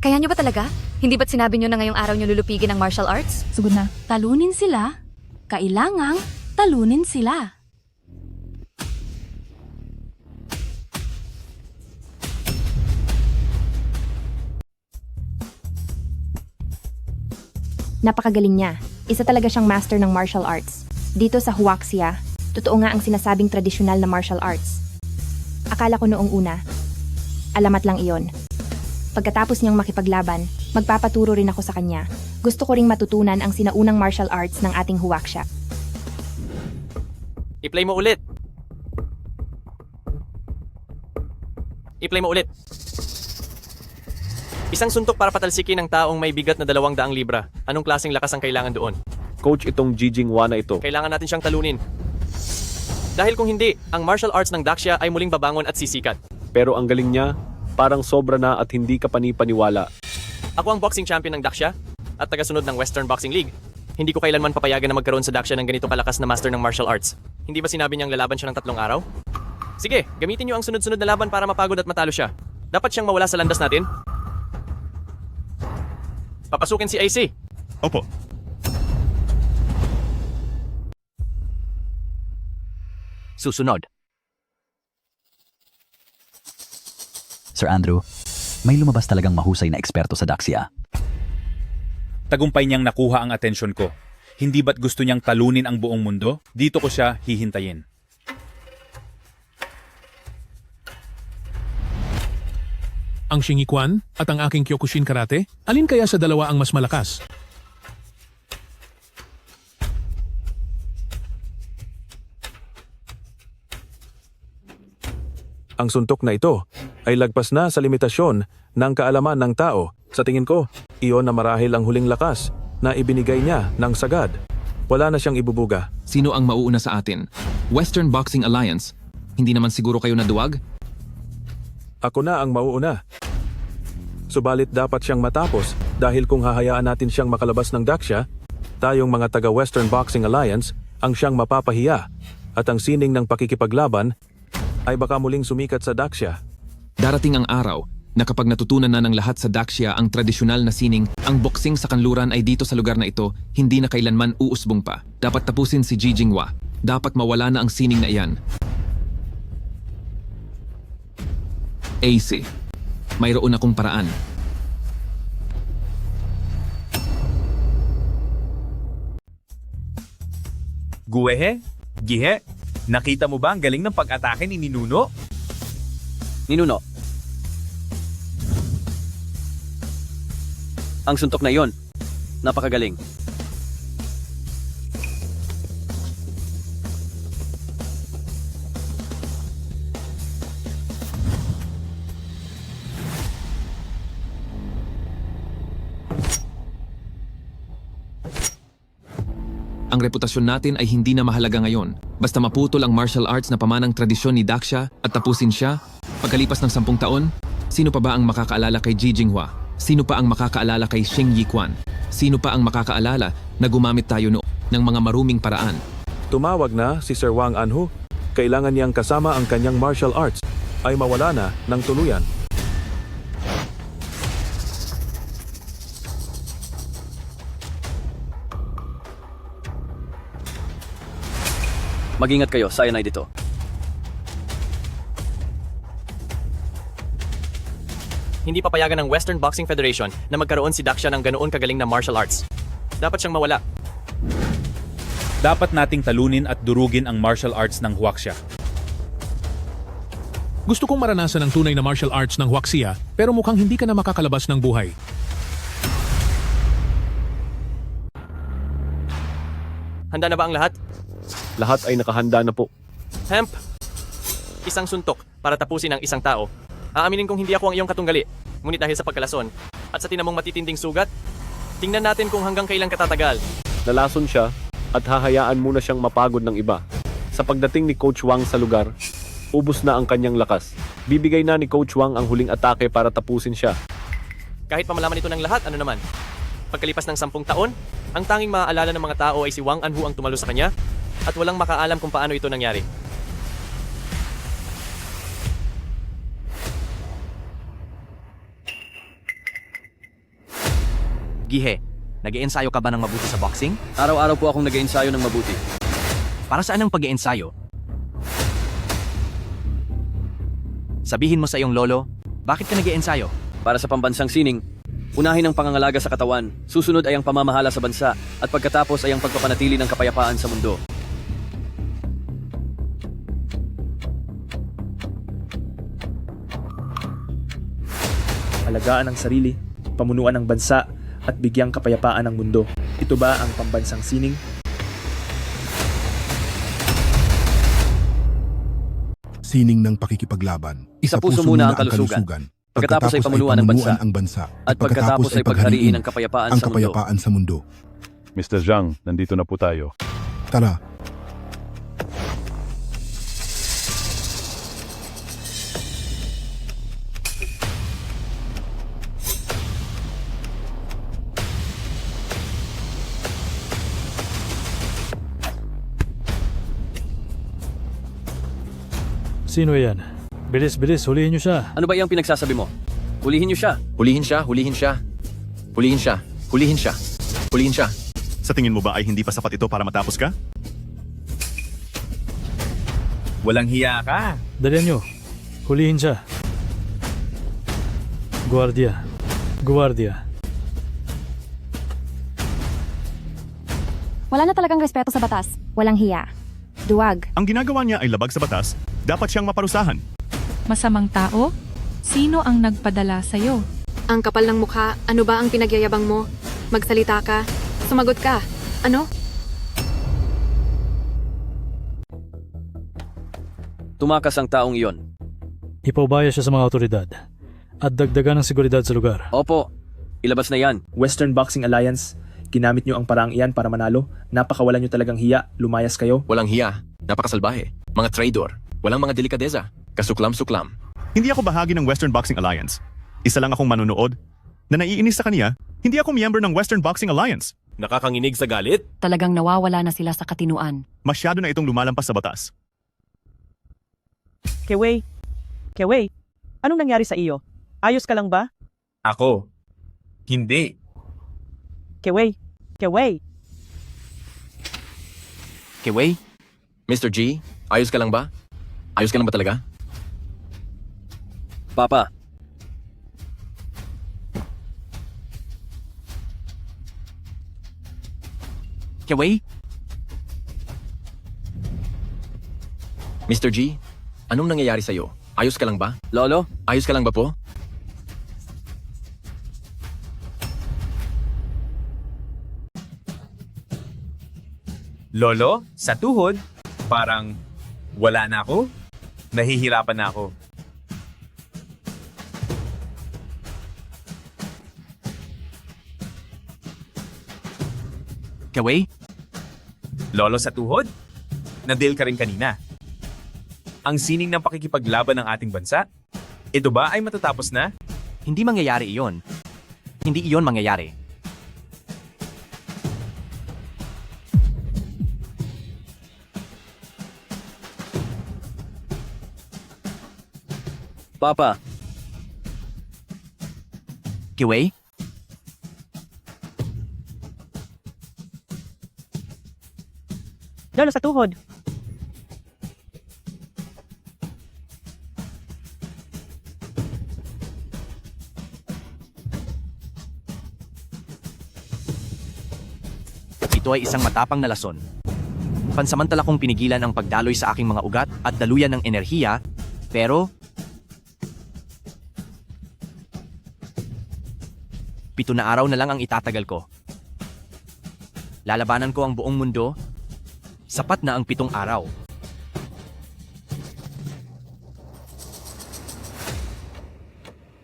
S: Kaya nyo ba talaga? Hindi ba't sinabi nyo na ngayong araw nyo lulupigin ang martial arts?
J: Sugod na. Talunin sila. Kailangang talunin sila.
I: Napakagaling niya. Isa talaga siyang master ng martial arts. Dito sa Huaxia, totoo nga ang sinasabing tradisyonal na martial arts. Akala ko noong una, alamat lang iyon. Pagkatapos niyang makipaglaban, magpapaturo rin ako sa kanya. Gusto ko ring matutunan ang sinaunang martial arts ng ating Huaxia.
F: I-play mo ulit. I-play mo ulit. Isang suntok para patalsikin ng taong may bigat na 200 libra. Anong klaseng lakas ang kailangan doon?
O: Coach, itong Jijinghua na ito.
F: Kailangan natin siyang talunin. Dahil kung hindi, ang martial arts ng Daxia ay muling babangon at sisikat.
O: Pero ang galing niya, parang sobra na at hindi ka panipaniwala.
F: Ako ang boxing champion ng Daxia at tagasunod ng Western Boxing League. Hindi ko kailanman papayagan na magkaroon sa Daxia ng ganito kalakas na master ng martial arts. Hindi ba sinabi niyang lalaban siya ng 3 araw? Sige, gamitin niyo ang sunod-sunod na laban para mapagod at matalo siya. Dapat siyang mawala sa landas natin. Papasukin si AC.
C: Opo.
W: Susunod. Sir Andrew, may lumabas talagang mahusay na eksperto sa Daxia.
L: Tagumpay niyang nakuha ang atensyon ko. Hindi ba't gusto niyang talunin ang buong mundo? Dito ko siya hihintayin.
X: Ang Shingi-kwan at ang aking Kyokushin Karate? Alin kaya sa dalawa ang mas malakas?
O: Ang suntok na ito ay lagpas na sa limitasyon ng kaalaman ng tao. Sa tingin ko, iyon na marahil ang huling lakas na ibinigay niya ng sagad. Wala na siyang ibubuga.
V: Sino ang mauuna sa atin? Western Boxing Alliance. Hindi naman siguro kayo naduwag?
O: Ako na ang mauuna. Subalit dapat siyang matapos dahil kung hahayaan natin siyang makalabas ng Daxia, tayong mga taga-Western Boxing Alliance ang siyang mapapahiya at ang sining ng pakikipaglaban ay baka muling sumikat sa Daxia.
V: Darating ang araw na kapag natutunan na ng lahat sa Daxia ang tradisyonal na sining, ang boxing sa kanluran ay dito sa lugar na ito hindi na kailanman uusbong pa. Dapat tapusin si Jijinghua. Dapat mawala na ang sining na iyan. AC, mayroon akong paraan.
L: Guwehe? Gihe? Nakita mo ba ang galing ng pag-atake ni Ninuno?
B: Ninuno. Ang suntok na iyon, napakagaling.
V: Ang reputasyon natin ay hindi na mahalaga ngayon. Basta maputol ang martial arts na pamanang tradisyon ni Daxia at tapusin siya, pagkalipas ng 10 taon, sino pa ba ang makakaalala kay Jijinghua? Sino pa ang makakaalala kay Shingi-kwan? Sino pa ang makakaalala na gumamit tayo noon ng mga maruming paraan?
O: Tumawag na si Sir Wang Anhu. Kailangan niyang kasama ang kanyang martial arts ay mawala na ng tuluyan.
B: Mag-ingat kayo, cyanide ito.
F: Hindi papayagan ng Western Boxing Federation na magkaroon si Daxia ng ganoon kagaling na martial arts. Dapat siyang mawala.
L: Dapat nating talunin at durugin ang martial arts ng Huaxia.
X: Gusto kong maranasan ang tunay na martial arts ng Huaxia, pero mukhang hindi ka na makakalabas ng buhay.
F: Handa na ba ang lahat?
O: Lahat ay nakahanda na po.
F: Hemp! Isang suntok para tapusin ang isang tao. Aaminin kong hindi ako ang iyong katunggali. Ngunit dahil sa pagkalason at sa tinamong matitinding sugat, tingnan natin kung hanggang kailan katatagal.
O: Nalason siya, at hahayaan muna siyang mapagod ng iba. Sa pagdating ni Coach Wang sa lugar, ubos na ang kanyang lakas. Bibigay na ni Coach Wang ang huling atake para tapusin siya.
F: Kahit pa malaman ito ng lahat, ano naman? Pagkalipas ng 10 taon, ang tanging maaalala ng mga tao ay si Wang Anhu ang tumalo sa kanya at walang makaalam kung paano ito nangyari. Gihe, nag-iensayo ka ba ng mabuti sa boxing?
B: Araw-araw po akong nag-iensayo ng mabuti.
F: Para saan ang pag-iensayo? Sabihin mo sa iyong lolo, bakit ka nag-iensayo?
B: Para sa pambansang sining, unahin ang pangangalaga sa katawan, susunod ay ang pamamahala sa bansa, at pagkatapos ay ang pagpapanatili ng kapayapaan sa mundo.
H: Alagaan ang sarili, pamunuan ng bansa, at bigyang kapayapaan ng mundo. Ito ba ang pambansang sining?
E: Sining ng pakikipaglaban.
B: Isapuso muna ang kalusugan. Pagkatapos ay pamunuan ng bansa.
E: ang bansa.
B: At pagkatapos ay paghariin ang kapayapaan sa mundo.
N: Mr. Zhang, nandito na po tayo.
E: Tara,
K: Sino yan? Bilis, bilis, hulihin niyo siya.
B: Ano ba iyang pinagsasabi mo? Hulihin niyo siya.
F: Hulihin siya, hulihin siya. Hulihin siya, hulihin siya. Hulihin siya.
C: Sa tingin mo ba ay hindi pa sapat ito para matapos ka?
L: Walang hiya ka.
K: Dalian niyo. Hulihin siya. Guardia. Guardia.
I: Wala na talagang respeto sa batas. Walang hiya. Duwag.
C: Ang ginagawa niya ay labag sa batas, dapat siyang maparusahan.
M: Masamang tao? Sino ang nagpadala sa'yo?
S: Ang kapal ng mukha, ano ba ang pinagyayabang mo? Magsalita ka. Sumagot ka. Ano?
B: Tumakas ang taong iyon.
K: Ipaubaya siya sa mga otoridad. At dagdagan ng seguridad sa lugar.
B: Opo. Ilabas na yan.
H: Western Boxing Alliance, ginamit nyo ang paraang iyan para manalo. Napakawalan nyo talagang hiya. Lumayas kayo.
F: Walang hiya. Napakasalbahe. Mga traidor. Walang mga delikadeza. Kasuklam-suklam.
C: Hindi ako bahagi ng Western Boxing Alliance. Isa lang akong manonood na naiinis sa kanya. Hindi ako miyembro ng Western Boxing Alliance.
O: Nakakanginig sa galit?
U: Talagang nawawala na sila sa katinuan.
C: Masyado na itong lumalampas sa batas.
T: Kewei, anong nangyari sa iyo? Ayos ka lang ba?
L: Ako. Hindi.
T: Kewei.
F: Kiwei? Mr. G, ayos ka lang ba? Ayos ka lang ba talaga?
B: Papa.
F: Kiwei? Mr. G, anong nangyayari sa'yo? Ayos ka lang ba?
B: Lolo?
F: Ayos ka lang ba po?
L: Lolo, sa tuhod, parang wala na ako. Nahihirapan na ako.
F: Kiwei?
L: Lolo, sa tuhod? Nadil ka rin kanina. Ang sining ng pakikipaglaban ng ating bansa? Ito ba ay matatapos na?
F: Hindi mangyayari iyon. Hindi iyon mangyayari.
B: Papa.
F: Kiwei?
T: Lolo, sa tuhod.
F: Ito ay isang matapang na lason. Pansamantala kong pinigilan ang pagdaloy sa aking mga ugat at daluyan ng enerhiya, pero 7 na araw na lang ang itatagal ko. Lalabanan ko ang buong mundo. Sapat na ang 7 araw.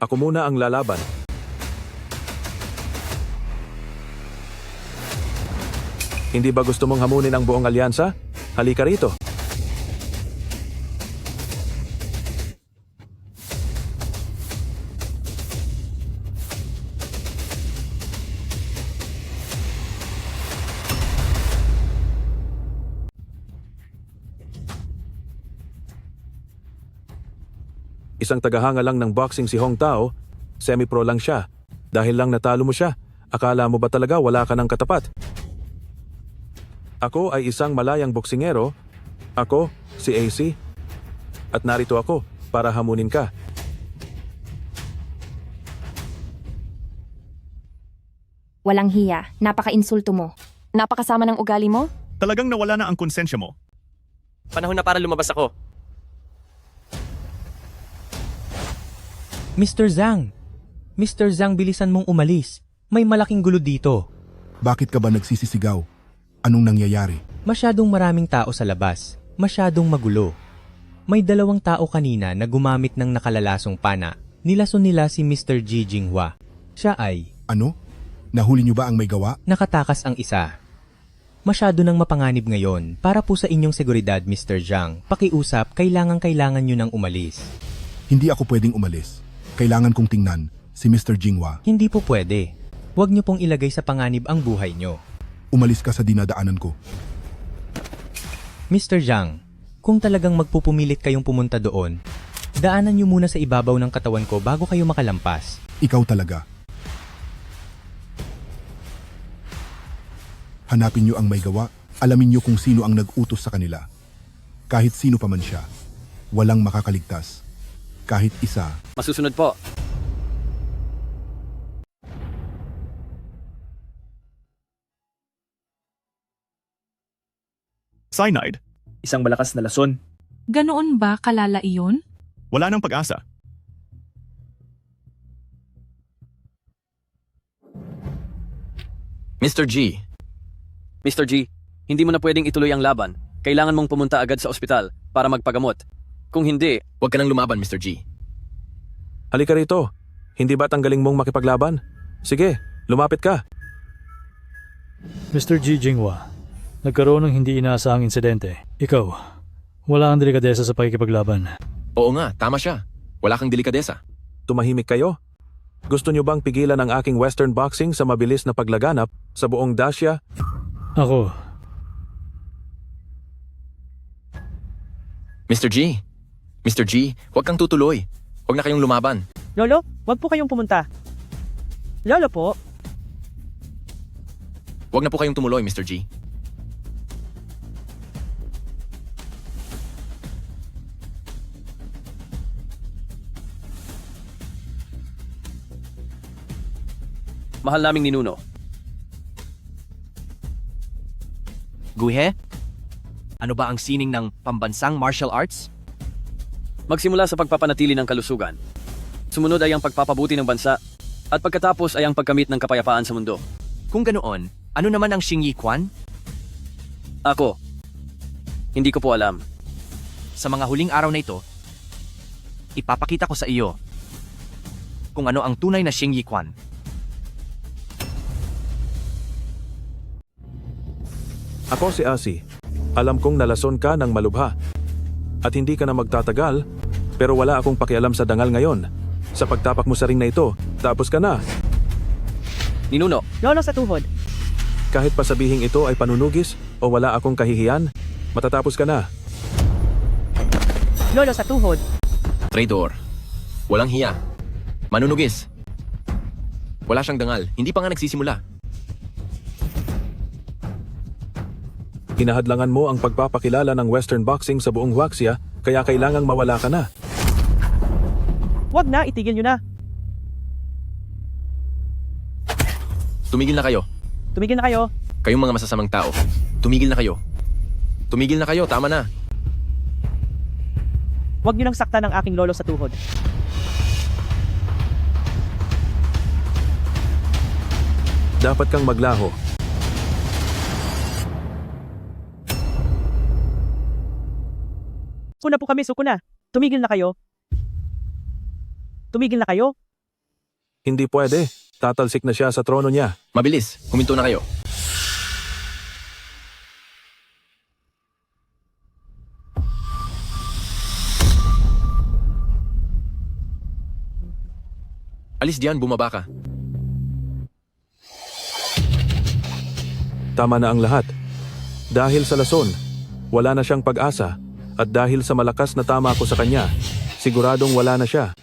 O: Ako muna ang lalaban. Hindi ba gusto mong hamunin ang buong alyansa? Halika rito. Isang tagahanga lang ng boxing si Hong Tao, semi-pro lang siya. Dahil lang natalo mo siya, akala mo ba talaga wala ka ng katapat? Ako ay isang malayang boksingero. Ako, si AC. At narito ako para hamunin ka.
I: Walang hiya, napaka-insulto mo.
U: Napakasama ng ugali mo?
C: Talagang nawala na ang konsensya mo.
F: Panahon na para lumabas ako.
D: Mr. Zhang! Mr. Zhang, bilisan mong umalis. May malaking gulo dito.
E: Bakit ka ba nagsisisigaw? Anong nangyayari?
D: Masyadong maraming tao sa labas. Masyadong magulo. May 2 tao kanina na gumamit ng nakalalasong pana. Nilason nila si Mr. Ji Jinghua. Siya ay...
E: Ano? Nahuli niyo ba ang may gawa?
D: Nakatakas ang isa. Masyado nang mapanganib ngayon. Para po sa inyong seguridad, Mr. Zhang. Pakiusap, kailangan nyo nang umalis.
E: Hindi ako pwedeng umalis. Kailangan kong tingnan si Mr. Jinghua.
D: Hindi po pwede. Huwag nyo pong ilagay sa panganib ang buhay nyo.
E: Umalis ka sa dinadaanan ko.
D: Mr. Zhang, kung talagang magpupumilit kayong pumunta doon, daanan nyo muna sa ibabaw ng katawan ko bago kayo makalampas.
E: Ikaw talaga. Hanapin niyo ang may gawa, alamin niyo kung sino ang nag-utos sa kanila. Kahit sino pa man siya, walang makakaligtas. Kahit isa.
B: Masusunod po.
C: Cyanide?
H: Isang malakas na lason.
M: Ganoon ba kalala iyon?
C: Wala nang pag-asa.
F: Mr. G,
B: Mr. G, hindi mo na pwedeng ituloy ang laban. Kailangan mong pumunta agad sa ospital para magpagamot. Kung hindi,
F: huwag ka nang lumaban, Mr. G.
O: Halika rito. Hindi ba't ang galing mong makipaglaban? Sige, lumapit ka.
K: Mr. Ji Jinghua, nagkaroon ng hindi inaasahang insidente. Ikaw, wala kang delikadesa sa pakikipaglaban.
F: Oo nga, tama siya. Wala kang delikadesa.
O: Tumahimik kayo. Gusto niyo bang pigilan ang aking Western boxing sa mabilis na paglaganap sa buong Dacia?
K: Ako.
F: Mr. G, huwag kang tutuloy. Huwag na kayong lumaban.
T: Lolo, wag po kayong pumunta. Lolo po.
F: Huwag na po kayong tumuloy, Mr. G.
B: mahal naming ninuno.
F: Guhe? Ano ba ang sining ng pambansang martial arts?
B: Magsimula sa pagpapanatili ng kalusugan. Sumunod ay ang pagpapabuti ng bansa at pagkatapos ay ang pagkamit ng kapayapaan sa mundo.
F: Kung ganoon, ano naman ang Xingyi Quan?
B: Ako, hindi ko po alam.
F: Sa mga huling araw na ito, ipapakita ko sa iyo kung ano ang tunay na Xingyi Quan.
O: Ako si Asi. Alam kong nalason ka ng malubha. At hindi ka na magtatagal, pero wala akong pakialam sa dangal ngayon. Sa pagtapak mo sa ring na ito, tapos ka na.
B: Ninuno.
T: Lolo sa tuhod.
O: Kahit pa sabihing ito ay panunugis o wala akong kahihiyan, matatapos ka na.
T: Lolo sa tuhod.
F: Traidor. Walang hiya. Manunugis. Wala siyang dangal. Hindi pa nga nagsisimula.
O: Hinahadlangan mo ang pagpapakilala ng Western boxing sa buong Huaxia, kaya kailangang mawala ka na.
T: Wag na, itigil nyo na.
F: Tumigil na kayo.
T: Tumigil na kayo.
F: Kayong mga masasamang tao. Tumigil na kayo. Tumigil na kayo, tama na.
T: Wag nyo nang sakta ng aking lolo sa tuhod.
O: Dapat kang maglaho.
T: Suko na po kami, suko na. Tumigil na kayo. Tumigil na kayo.
O: Hindi pwede. Tatalsik na siya sa trono niya.
F: Mabilis, huminto na kayo.
V: Alis diyan, bumaba ka.
O: Tama na ang lahat. Dahil sa lason, wala na siyang pag-asa. At dahil sa malakas na tama ko sa kanya, siguradong wala na siya.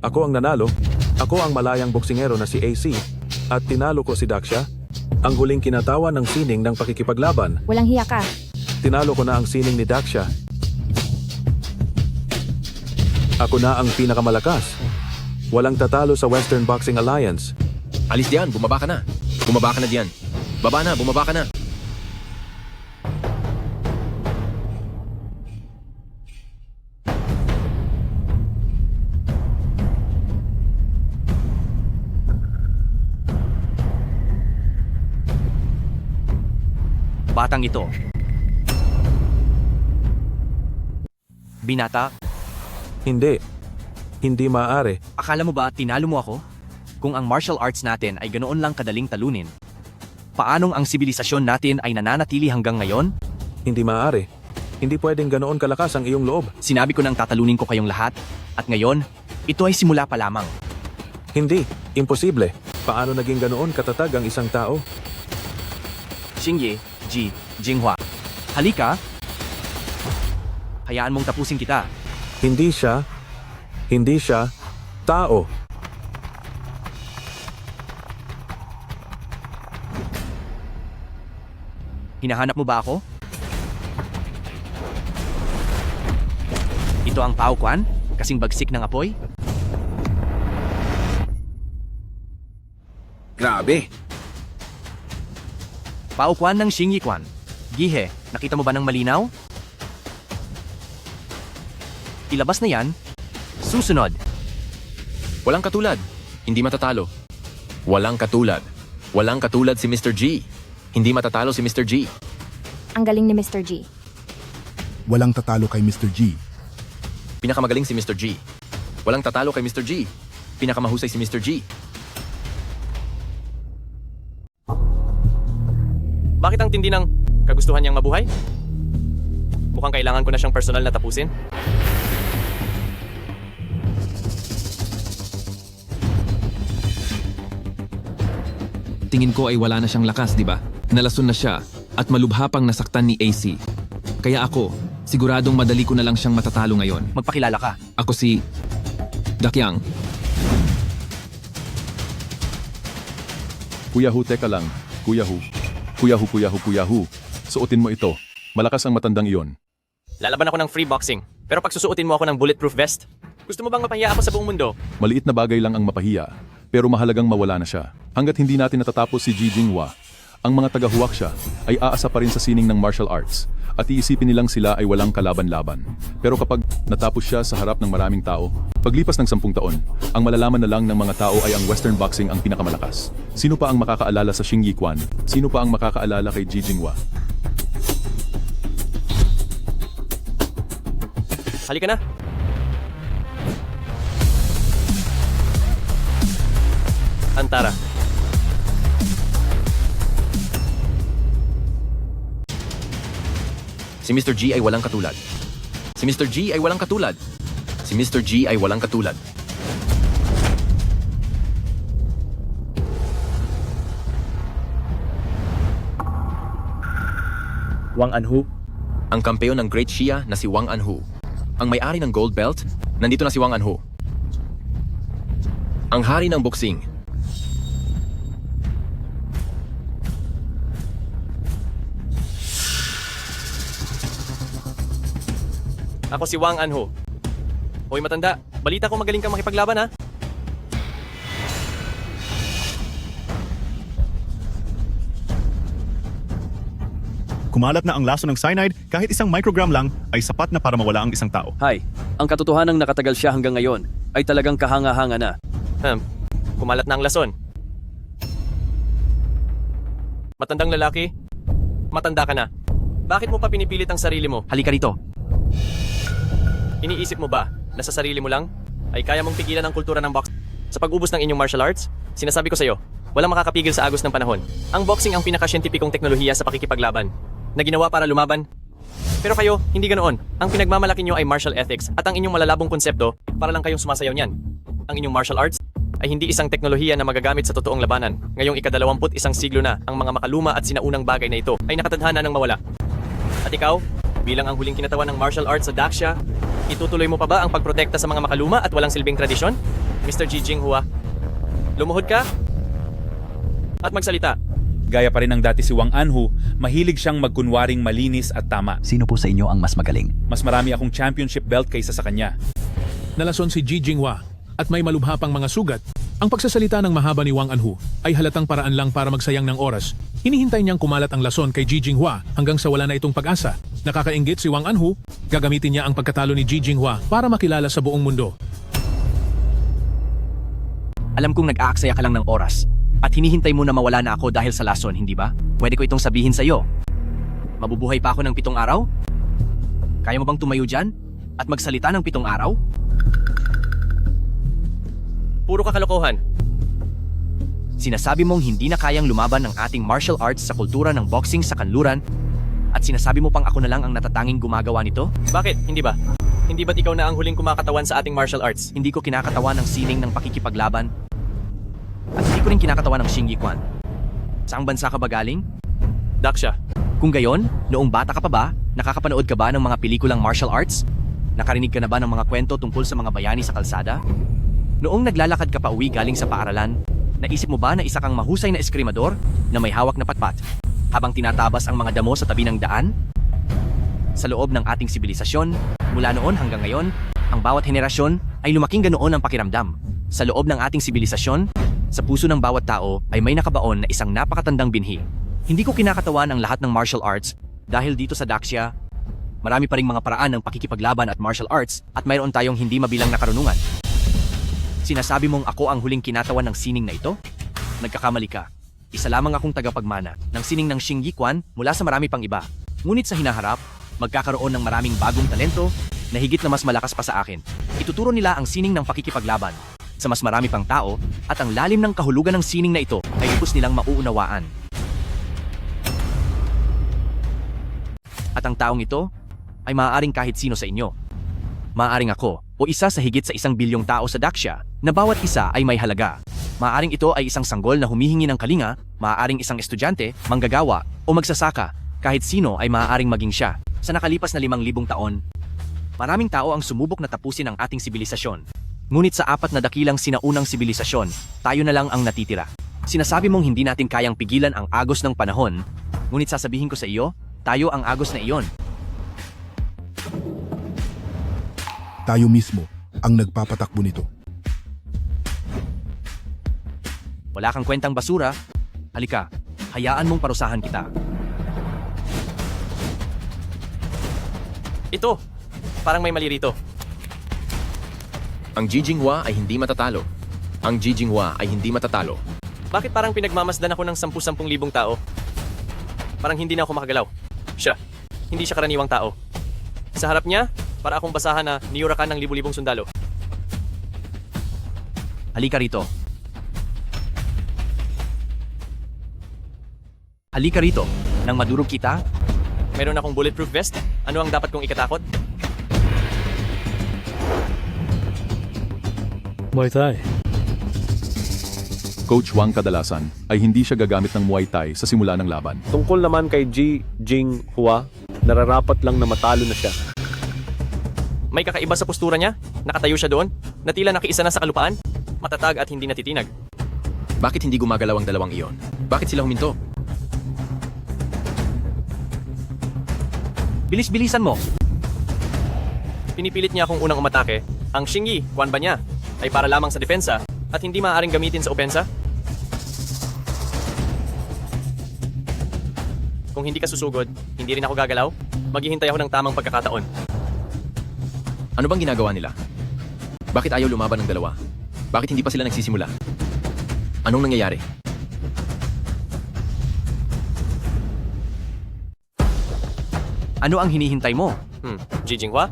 O: Ako ang nanalo. Ako ang malayang boksingero na si AC. At tinalo ko si Daksha, ang huling kinatawan ng sining ng pakikipaglaban.
I: Walang hiya ka.
O: Tinalo ko na ang sining ni Daksha. Ako na ang pinakamalakas. Walang tatalo sa Western Boxing Alliance.
V: Alis diyan, bumaba ka na. Bumaba ka na diyan. Baba na, bumaba ka na.
F: Batang ito. Binata,
O: Hindi. Hindi maaari.
F: akala mo ba tinalo mo ako? Kung ang martial arts natin ay ganoon lang kadaling talunin, paanong ang sibilisasyon natin ay nananatili hanggang ngayon?
O: Hindi maaari. Hindi pwedeng ganoon kalakas ang iyong loob.
F: Sinabi ko nang tatalunin ko kayong lahat, at ngayon, ito ay simula pa lamang.
O: Hindi. Imposible. Paano naging ganoon katatag ang isang tao?
F: Xingye, Ji, Jinghua. Halika! Hayaan mong tapusin kita.
O: Hindi siya tao.
F: Hinahanap mo ba ako? Ito ang Pao Quan? Kasing bagsik ng apoy?
L: Grabe.
F: Pao Quan ng Xingyi Quan. Gihe, nakita mo ba ng malinaw? Ilabas na yan. Susunod.
V: Walang katulad. Hindi matatalo. Walang katulad. Walang katulad si Mr. G. Hindi matatalo si Mr. G.
I: Ang galing ni Mr. G.
E: Walang tatalo kay Mr. G.
V: Pinakamagaling si Mr. G. Walang tatalo kay Mr. G. Pinakamahusay si Mr. G.
F: Bakit ang tindi ng kagustuhan niyang mabuhay? Mukhang kailangan ko na siyang personal na tapusin.
V: Tingin ko ay wala na siyang lakas, di ba? Nalason na siya at malubha pang nasaktan ni AC. Kaya ako, siguradong madali ko na lang siyang matatalo ngayon.
F: Magpakilala ka.
V: Ako si Dakyang.
N: Kuya Hu, teka lang. Kuya Hu. Kuya Hu. Suotin mo ito. Malakas ang matandang iyon.
F: Lalaban ako ng free boxing. Pero pag susuotin mo ako ng bulletproof vest, gusto mo bang mapahiya ako sa buong mundo?
N: Maliit na bagay lang ang mapahiya, pero mahalagang mawala na siya. Hanggat hindi natin natatapos si Ji Jinghua, ang mga taga-Huaxia ay aasa pa rin sa sining ng martial arts at iisipin nilang sila ay walang kalaban-laban. Pero kapag natapos siya sa harap ng maraming tao, paglipas ng 10 taon, ang malalaman na lang ng mga tao ay ang Western Boxing ang pinakamalakas. Sino pa ang makakaalala sa Xingyi Quan? Sino pa ang makakaalala kay Ji Jinghua?
F: Halika na. Antara.
V: Si Mr. G ay walang katulad. Si Mr. G ay walang katulad. Si Mr. G ay walang katulad.
H: Wang Anhu.
V: Ang kampeon ng Great Xia na si Wang Anhu. Ang may-ari ng gold belt, nandito na si Wang Anhu. Ang hari ng boxing.
F: Ako si Wang Anhu. Hoy matanda, balita ko magaling kang makipaglaban ha?
C: Kumalat na ang laso ng cyanide, kahit isang microgram lang ay sapat na para mawala ang isang tao.
B: Hay, ang katotohanang nakatagal siya hanggang ngayon ay talagang kahanga-hanga na.
F: Kumalat na ang lason. Matandang lalaki, matanda ka na. Bakit mo pa pinipilit ang sarili mo? Halika rito. Iniisip mo ba na sa sarili mo lang ay kaya mong pigilan ang kultura ng box? Sa pag-ubos ng inyong martial arts, sinasabi ko sa iyo, walang makakapigil sa agos ng panahon. Ang boxing ang pinakasyentipikong teknolohiya sa pakikipaglaban na ginawa para lumaban Pero kayo, hindi ganoon. Ang pinagmamalaki nyo ay martial ethics at ang inyong malalabong konsepto para lang kayong sumasayaw niyan. Ang inyong martial arts ay hindi isang teknolohiya na magagamit sa totoong labanan. Ngayong ika-21 siglo na, ang mga makaluma at sinaunang bagay na ito ay nakatadhana ng mawala. At ikaw, bilang ang huling kinatawan ng martial arts sa Daxia, itutuloy mo pa ba ang pagprotekta sa mga makaluma at walang silbing tradisyon? Mr. Ji Jinghua, lumuhod ka at magsalita.
A: Gaya pa rin ng dati si Wang Anhu, mahilig siyang magkunwaring malinis at tama.
W: Sino po sa inyo ang mas magaling?
A: Mas marami akong championship belt kaysa sa kanya.
X: Nalason si Ji Jinghua at may malubha pang mga sugat. Ang pagsasalita ng mahaba ni Wang Anhu ay halatang paraan lang para magsayang ng oras. Hinihintay niyang kumalat ang lason kay Ji Jinghua hanggang sa wala na itong pag-asa. Nakakainggit si Wang Anhu, gagamitin niya ang pagkatalo ni Ji Jinghua para makilala sa buong mundo.
F: Alam kong nag-aaksaya ka lang ng oras at hinihintay mo na mawala na ako dahil sa lason, hindi ba? Pwede ko itong sabihin sa iyo. Mabubuhay pa ako ng 7 araw? Kaya mo bang tumayo dyan at magsalita ng 7 araw? Puro kakalokohan. Sinasabi mong hindi na kayang lumaban ng ating martial arts sa kultura ng boxing sa kanluran at sinasabi mo pang ako na lang ang natatanging gumagawa nito? Bakit? Hindi ba? Hindi ba't ikaw na ang huling kumakatawan sa ating martial arts? Hindi ko kinakatawan ng sining ng pakikipaglaban at hindi ko rin kinakatawan ng Xingyi Quan. Saang bansa ka ba galing? Daxia. Kung gayon, noong bata ka pa ba, nakakapanood ka ba ng mga pelikulang martial arts? Nakarinig ka na ba ng mga kwento tungkol sa mga bayani sa kalsada? Noong naglalakad ka pa uwi galing sa paaralan, naisip mo ba na isa kang mahusay na eskrimador na may hawak na patpat habang tinatabas ang mga damo sa tabi ng daan? Sa loob ng ating sibilisasyon, mula noon hanggang ngayon, ang bawat henerasyon ay lumaking ganoon ang pakiramdam. Sa loob ng ating sibilisasyon, sa puso ng bawat tao ay may nakabaon na isang napakatandang binhi. Hindi ko kinakatawan ang lahat ng martial arts dahil dito sa Daxia, marami pa ring mga paraan ng pakikipaglaban at martial arts at mayroon tayong hindi mabilang na karunungan. Sinasabi mong ako ang huling kinatawan ng sining na ito? Nagkakamali ka. Isa lamang akong tagapagmana ng sining ng Xingyi Quan mula sa marami pang iba. Ngunit sa hinaharap, magkakaroon ng maraming bagong talento na higit na mas malakas pa sa akin. Ituturo nila ang sining ng pakikipaglaban sa mas marami pang tao at ang lalim ng kahulugan ng sining na ito ay lubos nilang mauunawaan. At ang taong ito ay maaaring kahit sino sa inyo. Maaaring ako o isa sa higit sa 1 bilyong tao sa Daxia na bawat isa ay may halaga. Maaaring ito ay isang sanggol na humihingi ng kalinga, maaaring isang estudyante, manggagawa o magsasaka. Kahit sino ay maaaring maging siya. Sa nakalipas na 5,000 taon, maraming tao ang sumubok na tapusin ang ating sibilisasyon. Ngunit sa 4 na dakilang sinaunang sibilisasyon, tayo na lang ang natitira. Sinasabi mong hindi natin kayang pigilan ang agos ng panahon, ngunit sasabihin ko sa iyo, tayo ang agos na iyon.
E: Tayo mismo ang nagpapatakbo nito.
F: Wala kang kwentang basura. Halika, hayaan mong parusahan kita. Ito, parang may mali rito.
V: Ang Ji Jinghua ay hindi matatalo. Ang Ji Jinghua ay hindi matatalo.
F: Bakit parang pinagmamasdan ako ng 10,000 tao? Parang hindi na ako makagalaw. Siya, hindi siya karaniwang tao. Sa harap niya, para akong basahan na niyurakan ng libu-libong sundalo. Halika rito. Halika rito. Nang madurog kita, meron akong bulletproof vest. Ano ang dapat kong ikatakot?
K: Muay Thai.
N: Coach Wang kadalasan ay hindi siya gagamit ng Muay Thai sa simula ng laban.
O: Tungkol naman kay Ji Jinghua, nararapat lang na matalo na siya.
F: May kakaiba sa postura niya? Nakatayo siya doon? Na tila nakiisa na sa kalupaan? Matatag at hindi natitinag.
V: Bakit hindi gumagalaw ang dalawang iyon? Bakit sila huminto?
F: Bilis-bilisan mo! Pinipilit niya akong unang umatake. Ang Xingyi Quan ba niya ay para lamang sa depensa at hindi maaaring gamitin sa opensa? Kung hindi ka susugod, hindi rin ako gagalaw. Maghihintay ako ng tamang pagkakataon.
V: Ano bang ginagawa nila? Bakit ayaw lumaban ng dalawa? Bakit hindi pa sila nagsisimula? Anong nangyayari?
F: Ano ang hinihintay mo? Ji Jinghua?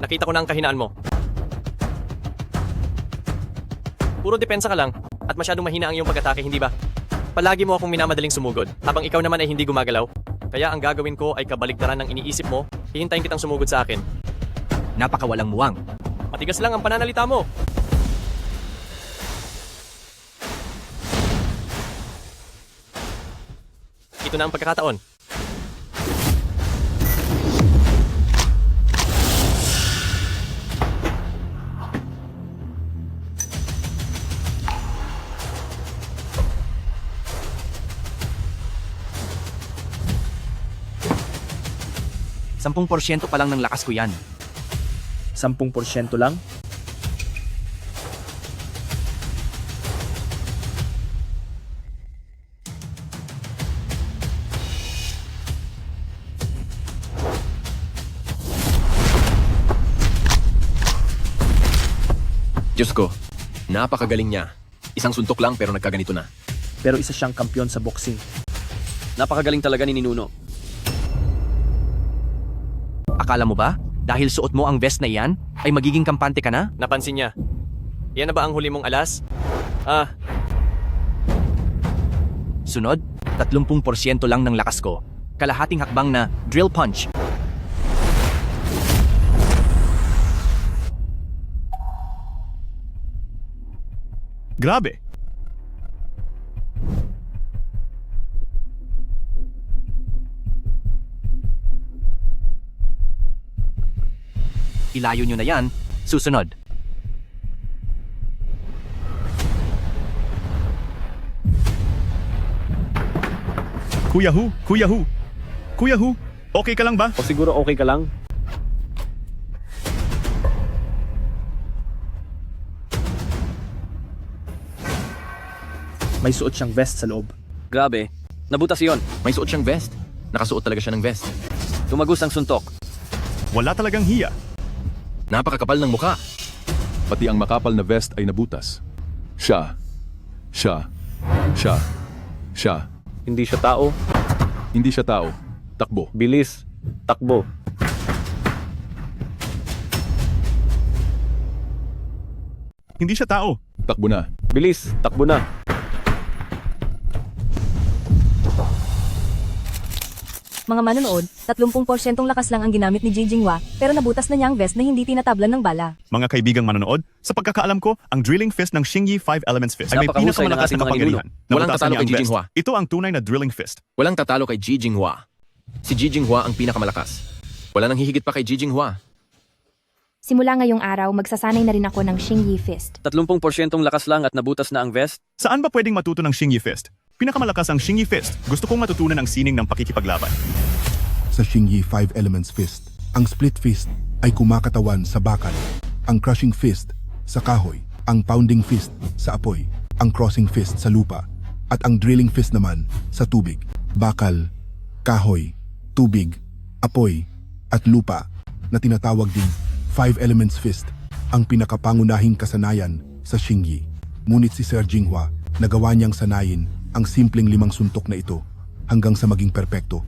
F: Nakita ko na ang kahinaan mo. Puro depensa ka lang at masyadong mahina ang iyong pag-atake, hindi ba? Palagi mo akong minamadaling sumugod habang ikaw naman ay hindi gumagalaw.
B: Kaya ang gagawin ko ay kabaliktaran ng iniisip mo, hihintayin kitang sumugod sa akin.
F: Napakawalang muwang.
B: Matigas lang ang pananalita mo. Ito na ang pagkakataon.
F: Sampung porsyento pa lang ng lakas ko yan.
H: 10% lang?
V: Diyos ko, napakagaling niya. Isang suntok lang pero nagkaganito na.
H: Pero isa siyang kampiyon sa boxing.
B: Napakagaling talaga ni Ninuno.
F: Akala mo ba? Dahil suot mo ang vest na iyan, ay magiging kampante ka na?
B: Napansin niya. Yan na ba ang huli mong alas?
F: Sunod, 30% lang ng lakas ko. Kalahating hakbang na drill punch.
C: Grabe!
F: Ilayo nyo na yan. Susunod.
C: Kuya Hu! Kuya Hu! Kuya Hu! Okay ka lang ba?
H: O siguro okay ka lang? May suot siyang vest sa loob.
B: Grabe, nabutas yon.
V: May suot siyang vest. Nakasuot talaga siya ng vest.
B: Tumagos ang suntok.
C: Wala talagang hiya.
V: Napakakapal ng mukha.
N: Pati ang makapal na vest ay nabutas. Siya.
O: Hindi siya tao.
N: Hindi siya tao. Takbo.
O: Bilis. Takbo.
C: Hindi siya tao.
N: Takbo na.
O: Bilis. Takbo na.
U: Mga manonood, 30% lakas lang ang ginamit ni Jingjinghua, pero nabutas na niya ang vest na hindi tinatablan ng bala.
C: Mga kaibigang manonood, sa pagkakaalam ko, ang drilling fist ng Xingyi 5 Elements Fist ay may
B: Napakahusay ng
C: pinakamalakas
B: ating
C: na
B: mga
C: kapangyarihan.
V: Walang
C: Nabutasan
V: tatalo
C: niya ang
V: kay
C: vest.
V: Jingjinghua.
C: Ito ang tunay na drilling fist.
V: Walang tatalo kay Jingjinghua. Si Jingjinghua ang pinakamalakas. Wala nang hihigit pa kay Jingjinghua.
I: Simula ngayong araw, magsasanay na rin ako ng Xingyi Fist.
B: 30% lakas lang at nabutas na ang vest?
C: Saan ba pwedeng matuto ng Xingyi Fist? Pinakamalakas ang Xingyi Fist. Gusto kong matutunan ang sining ng pakikipaglaban.
E: Sa Xingyi 5 Elements Fist, ang split fist ay kumakatawan sa bakal, ang crushing fist sa kahoy, ang pounding fist sa apoy, ang crossing fist sa lupa, at ang drilling fist naman sa tubig. Bakal, kahoy, tubig, apoy, at lupa na tinatawag ding 5 Elements Fist ang pinakapangunahing kasanayan sa Xingyi. Ngunit si Sir Jinghua nagawa niyang sanayin ang simpleng 5 suntok na ito hanggang sa maging perpekto.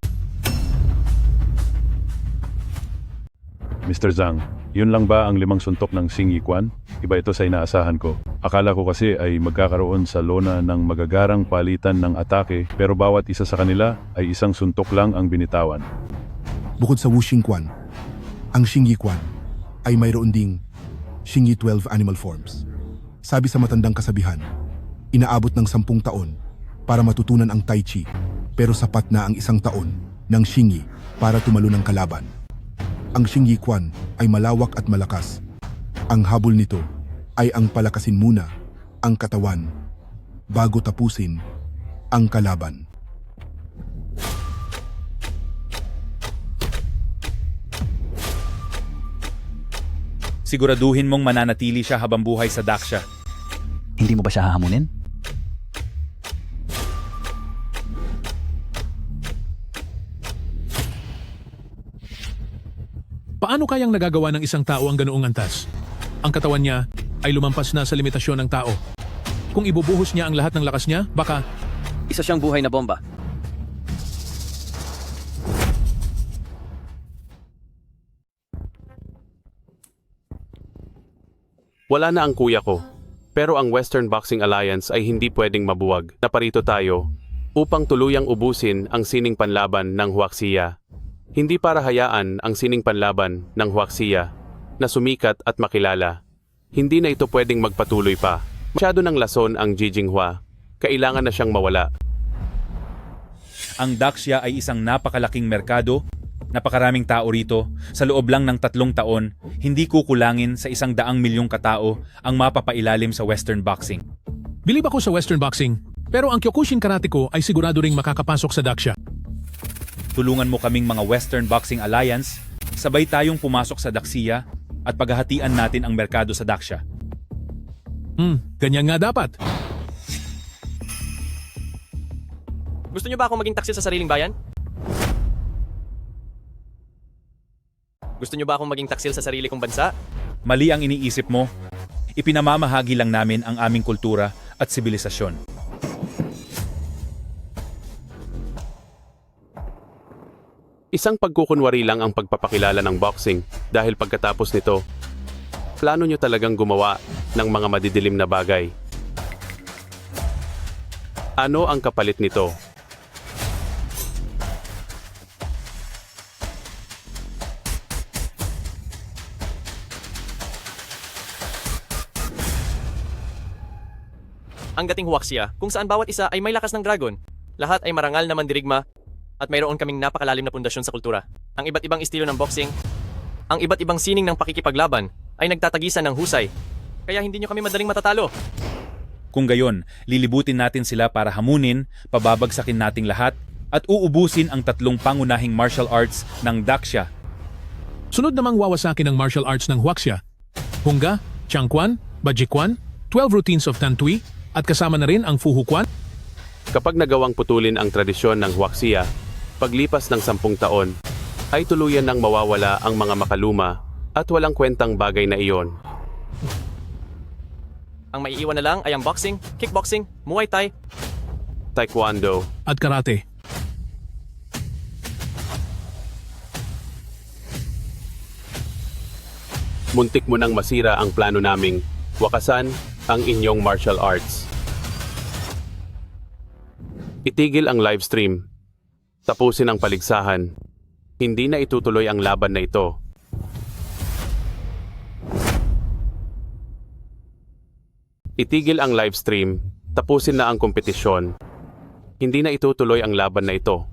G: Mr. Zhang, yun lang ba ang 5 suntok ng Xingyi Quan? Iba ito sa inaasahan ko. Akala ko kasi ay magkakaroon sa lona ng magagarang palitan ng atake pero bawat isa sa kanila ay 1 suntok lang ang binitawan.
E: Bukod sa Wuxing Quan, ang Xingyi Quan ay mayroon ding Xingyi 12 animal forms. Sabi sa matandang kasabihan, inaabot ng 10 taon para matutunan ang Tai Chi pero sapat na ang 1 taon ng Xingyi para tumalo ng kalaban. Ang Xingyi Quan ay malawak at malakas. Ang habol nito ay ang palakasin muna ang katawan bago tapusin ang kalaban.
A: Siguraduhin mong mananatili siya habang buhay sa Daksha.
W: Hindi mo ba siya hahamunin?
X: Paano kayang nagagawa ng isang tao ang ganoong antas? Ang katawan niya ay lumampas na sa limitasyon ng tao. Kung ibubuhos niya ang lahat ng lakas niya, baka
B: isa siyang buhay na bomba.
P: Wala na ang kuya ko. Pero ang Western Boxing Alliance ay hindi pwedeng mabuwag. Naparito tayo
J: upang tuluyang ubusin ang sining panlaban ng Huaxia. Hindi para hayaan ang sining panlaban ng Huaxia na sumikat at makilala. Hindi na ito pwedeng magpatuloy pa. Masyado ng lason ang Jijinghua. Kailangan na siyang mawala.
A: Ang Daxia ay isang napakalaking merkado, napakaraming tao rito. Sa loob lang ng 3 taon, hindi kukulangin sa 100 milyong katao ang mapapailalim sa Western Boxing.
X: Bilib ako sa Western Boxing, pero ang Kyokushin Karate ko ay sigurado ring makakapasok sa Daxia.
A: Tulungan mo kaming mga Western Boxing Alliance, sabay tayong pumasok sa Daxia at paghahatian natin ang merkado sa Daxia.
X: Ganyan nga dapat.
B: Gusto niyo ba akong maging taksil sa sariling bayan? Gusto niyo ba akong maging taksil sa sarili kong bansa?
A: Mali ang iniisip mo. Ipinamamahagi lang namin ang aming kultura at sibilisasyon.
J: Isang pagkukunwari lang ang pagpapakilala ng boxing dahil pagkatapos nito, plano nyo talagang gumawa ng mga madidilim na bagay. Ano ang kapalit nito?
B: Ang dating Huaxia, kung saan bawat isa ay may lakas ng dragon. Lahat ay marangal na mandirigma at mayroon kaming napakalalim na pundasyon sa kultura. Ang iba't ibang estilo ng boxing, ang iba't ibang sining ng pakikipaglaban ay nagtatagisan ng husay. Kaya hindi nyo kami madaling matatalo.
A: Kung gayon, lilibutin natin sila para hamunin, pababagsakin nating lahat, at uubusin ang 3 pangunahing martial arts ng Daxia.
X: Sunod namang wawasakin ng martial arts ng Huaxia. Hungga, Changquan, Bajikwan, 12 routines of Tantui, at kasama na rin ang Fuhuquan.
J: Kapag nagawang putulin ang tradisyon ng Huaxia, paglipas ng 10 taon, ay tuluyan nang mawawala ang mga makaluma at walang kwentang bagay na iyon.
B: Ang maiiwan na lang ay ang boxing, kickboxing, Muay Thai,
J: Taekwondo,
X: at karate.
J: Muntik mo nang masira ang plano naming wakasan ang inyong martial arts. Itigil ang live stream. Tapusin ang paligsahan. Hindi na itutuloy ang laban na ito. Itigil ang live stream. Tapusin na ang kompetisyon. Hindi na itutuloy ang laban na ito.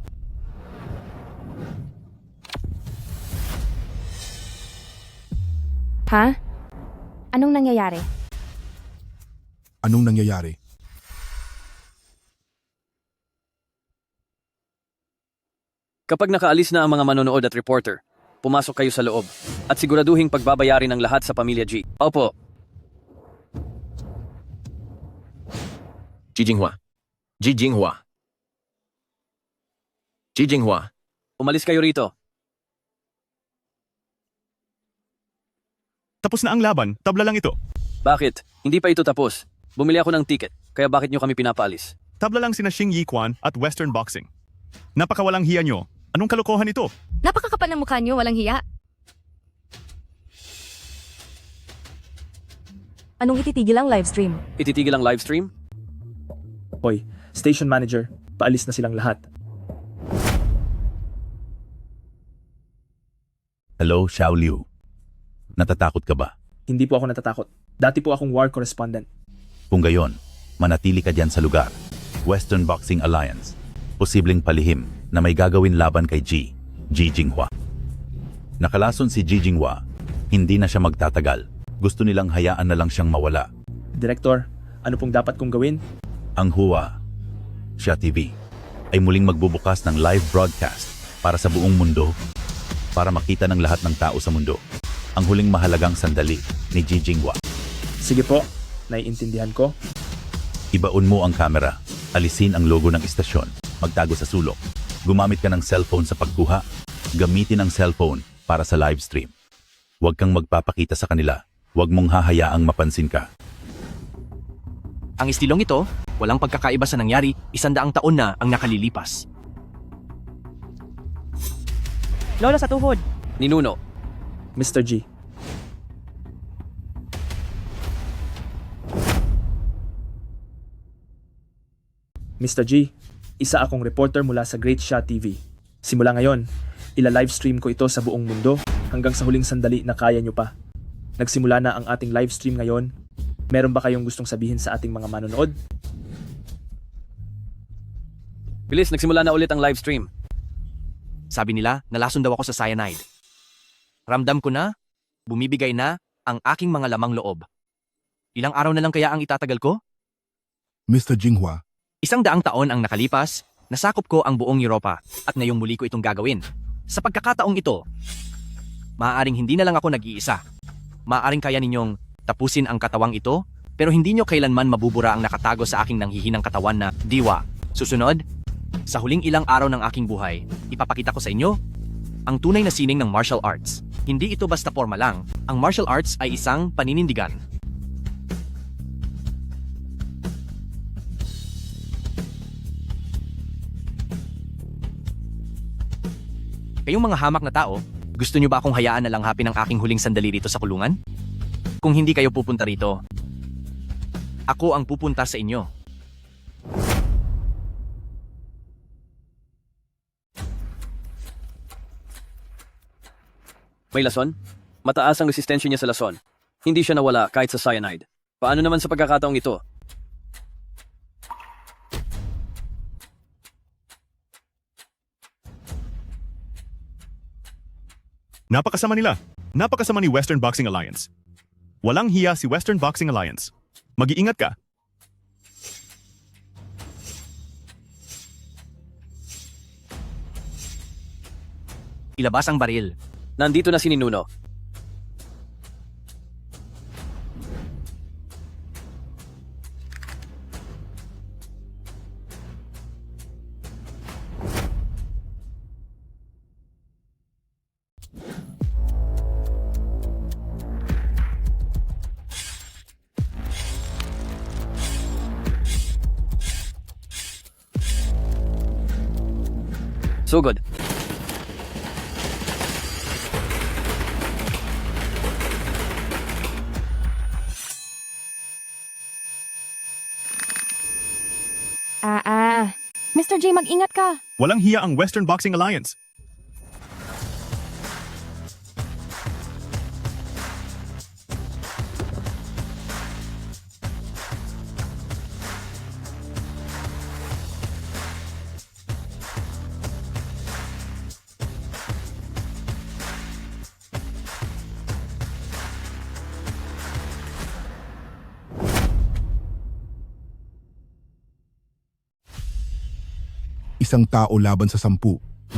I: Ha? Anong nangyayari?
E: Anong nangyayari?
B: Kapag nakaalis na ang mga manonood at reporter, pumasok kayo sa loob at siguraduhing pagbabayari ng lahat sa pamilya G. Opo.
F: Jijinghua. Jijinghua. Jijinghua.
B: Umalis kayo rito.
C: Tapos na ang laban, tabla lang ito.
B: Bakit? Hindi pa ito tapos. Bumili ako ng ticket, kaya bakit nyo kami pinapaalis?
C: Tabla lang sina Xing Yiquan at Western Boxing. Napakawalang hiya nyo. Anong kalokohan ito?
P: Napakakapal ng mukha niyo, walang hiya.
U: Anong ititigil ang livestream?
B: Ititigil ang livestream?
H: Hoy, station manager, paalis na silang lahat.
Q: Hello, Xiao Liu. Natatakot ka ba?
H: Hindi po ako natatakot. Dati po akong war correspondent.
Q: Kung gayon, manatili ka dyan sa lugar. Western Boxing Alliance. Posibleng palihim na may gagawin laban kay Jijinghua. Nakalason si Jijinghua, hindi na siya magtatagal. Gusto nilang hayaan na lang siyang mawala.
H: Direktor, ano pong dapat kong gawin?
Q: Ang Xia TV ay muling magbubukas ng live broadcast para sa buong mundo, para makita ng lahat ng tao sa mundo ang huling mahalagang sandali ni Jijinghua.
H: Sige po, naiintindihan ko.
Q: Ibaon mo ang kamera, alisin ang logo ng istasyon, magtago sa sulok. Gumamit ka ng cellphone sa pagkuha, gamitin ang cellphone para sa live stream. Huwag kang magpapakita sa kanila, huwag mong hahayaang mapansin ka.
F: Ang estilong ito, walang pagkakaiba sa nangyari, 100 taon na ang nakalilipas.
T: Lolo sa tuhod.
B: Ninuno.
H: Mr. G. Mr. G, Isa akong reporter mula sa Great Shia TV. Simula ngayon, ila-livestream ko ito sa buong mundo hanggang sa huling sandali na kaya nyo pa. Nagsimula na ang ating livestream ngayon. Meron ba kayong gustong sabihin sa ating mga manonood?
F: Bilis, nagsimula na ulit ang livestream. Sabi nila, nalason daw ako sa cyanide. Ramdam ko na, bumibigay na ang aking mga lamang loob. Ilang araw na lang kaya ang itatagal ko?
E: Mr. Jinghua,
F: 100 taon ang nakalipas, nasakop ko ang buong Europa at ngayong muli ko itong gagawin. Sa pagkakataong ito, maaaring hindi na lang ako nag-iisa. Maaaring kaya ninyong tapusin ang katawang ito, pero hindi nyo kailanman mabubura ang nakatago sa aking nanghihinang katawan na diwa. Susunod, sa huling ilang araw ng aking buhay, ipapakita ko sa inyo ang tunay na sining ng martial arts. Hindi ito basta forma lang. Ang martial arts ay isang paninindigan. Kayong mga hamak na tao, gusto nyo ba akong hayaan na langhapin ang aking huling sandali rito sa kulungan? Kung hindi kayo pupunta rito, ako ang pupunta sa inyo.
D: May lason? Mataas ang resistensya niya sa lason. Hindi siya nawala kahit sa cyanide. Paano naman sa pagkakataong ito?
C: Napakasama nila. Napakasama ni Western Boxing Alliance. Walang hiya si Western Boxing Alliance. Mag-iingat ka.
F: Ilabas ang baril.
D: Nandito na si Ninuno. Sugod.
U: Mr. J, mag-ingat ka.
C: Walang hiya ang Western Boxing Alliance.
E: Isang tao laban sa 10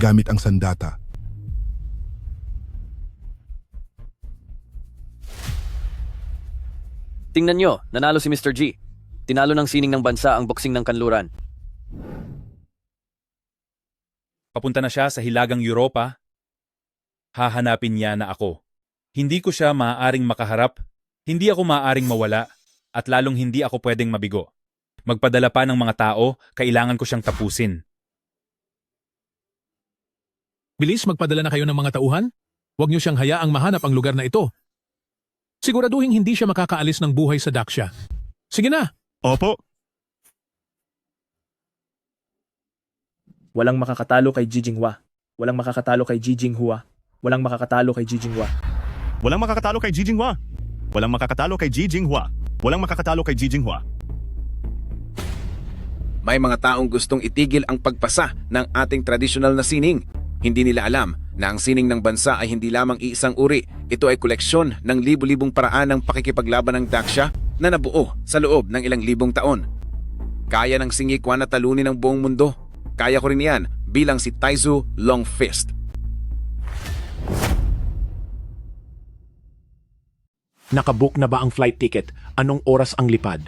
E: gamit ang sandata.
D: Tingnan nyo, nanalo si Mr. G. Tinalo ng sining ng bansa ang boksing ng kanluran.
A: Papunta na siya sa hilagang Europa. Hahanapin niya na ako. Hindi ko siya maaaring makaharap, hindi ako maaaring mawala, at lalong hindi ako pwedeng mabigo. Magpadala pa ng mga tao, kailangan ko siyang tapusin.
X: Bilis, magpadala na kayo ng mga tauhan. Huwag niyo siyang hayaang mahanap ang lugar na ito. Siguraduhin hindi siya makakaalis ng buhay sa Daxia. Sige na!
C: Opo.
H: Walang makakatalo kay Ji Jinghua. Walang makakatalo kay Ji Jinghua. Walang makakatalo kay Ji Jinghua.
C: Walang makakatalo kay Ji Jinghua. Walang makakatalo kay Ji Jinghua. Walang makakatalo kay Ji Jinghua.
M: May mga taong gustong itigil ang pagpasa ng ating tradisyonal na sining. Hindi nila alam na ang sining ng bansa ay hindi lamang iisang uri. Ito ay koleksyon ng libu-libong paraan ng pakikipaglaban ng Daxia na nabuo sa loob ng ilang libong taon. Kaya ng Singyi Quan na talunin ang buong mundo. Kaya ko rin yan bilang si Taizu Long Fist.
X: Nakabook na ba ang flight ticket? Anong oras ang lipad?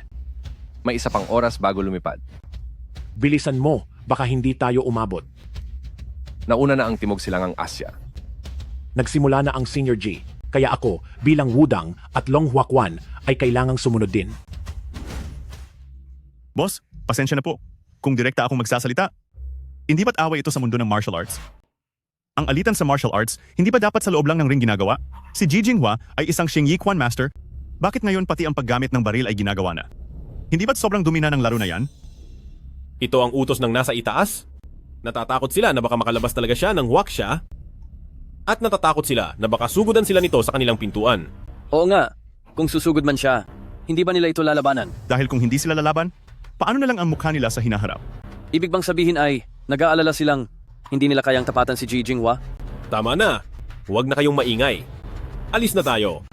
R: May isa pang oras bago lumipad.
X: Bilisan mo, baka hindi tayo umabot.
R: Nauna na ang Timog Silangang Asya.
X: Nagsimula na ang Senior G, kaya ako bilang Wudang at Long Huaquan ay kailangang sumunod din.
C: Boss, pasensya na po. Kung direkta akong magsasalita, hindi ba't away ito sa mundo ng martial arts? Ang alitan sa martial arts, hindi ba dapat sa loob lang ng ring ginagawa? Si Ji Jinghua ay isang Xingyi Quan master. Bakit ngayon pati ang paggamit ng baril ay ginagawa na? Hindi ba't sobrang dumi na ng laro na yan?
K: Ito ang utos ng nasa itaas? Natatakot sila na baka makalabas talaga siya ng Huaxia? At natatakot sila na baka sugudan sila nito sa kanilang pintuan.
D: Oo nga, kung susugod man siya, hindi ba nila ito lalabanan?
C: Dahil kung hindi sila lalaban, paano na lang ang mukha nila sa hinaharap?
D: Ibig bang sabihin ay, nag-aalala silang hindi nila kayang tapatan si Jinghua?
K: Tama na. Huwag na kayong maingay. Alis na tayo.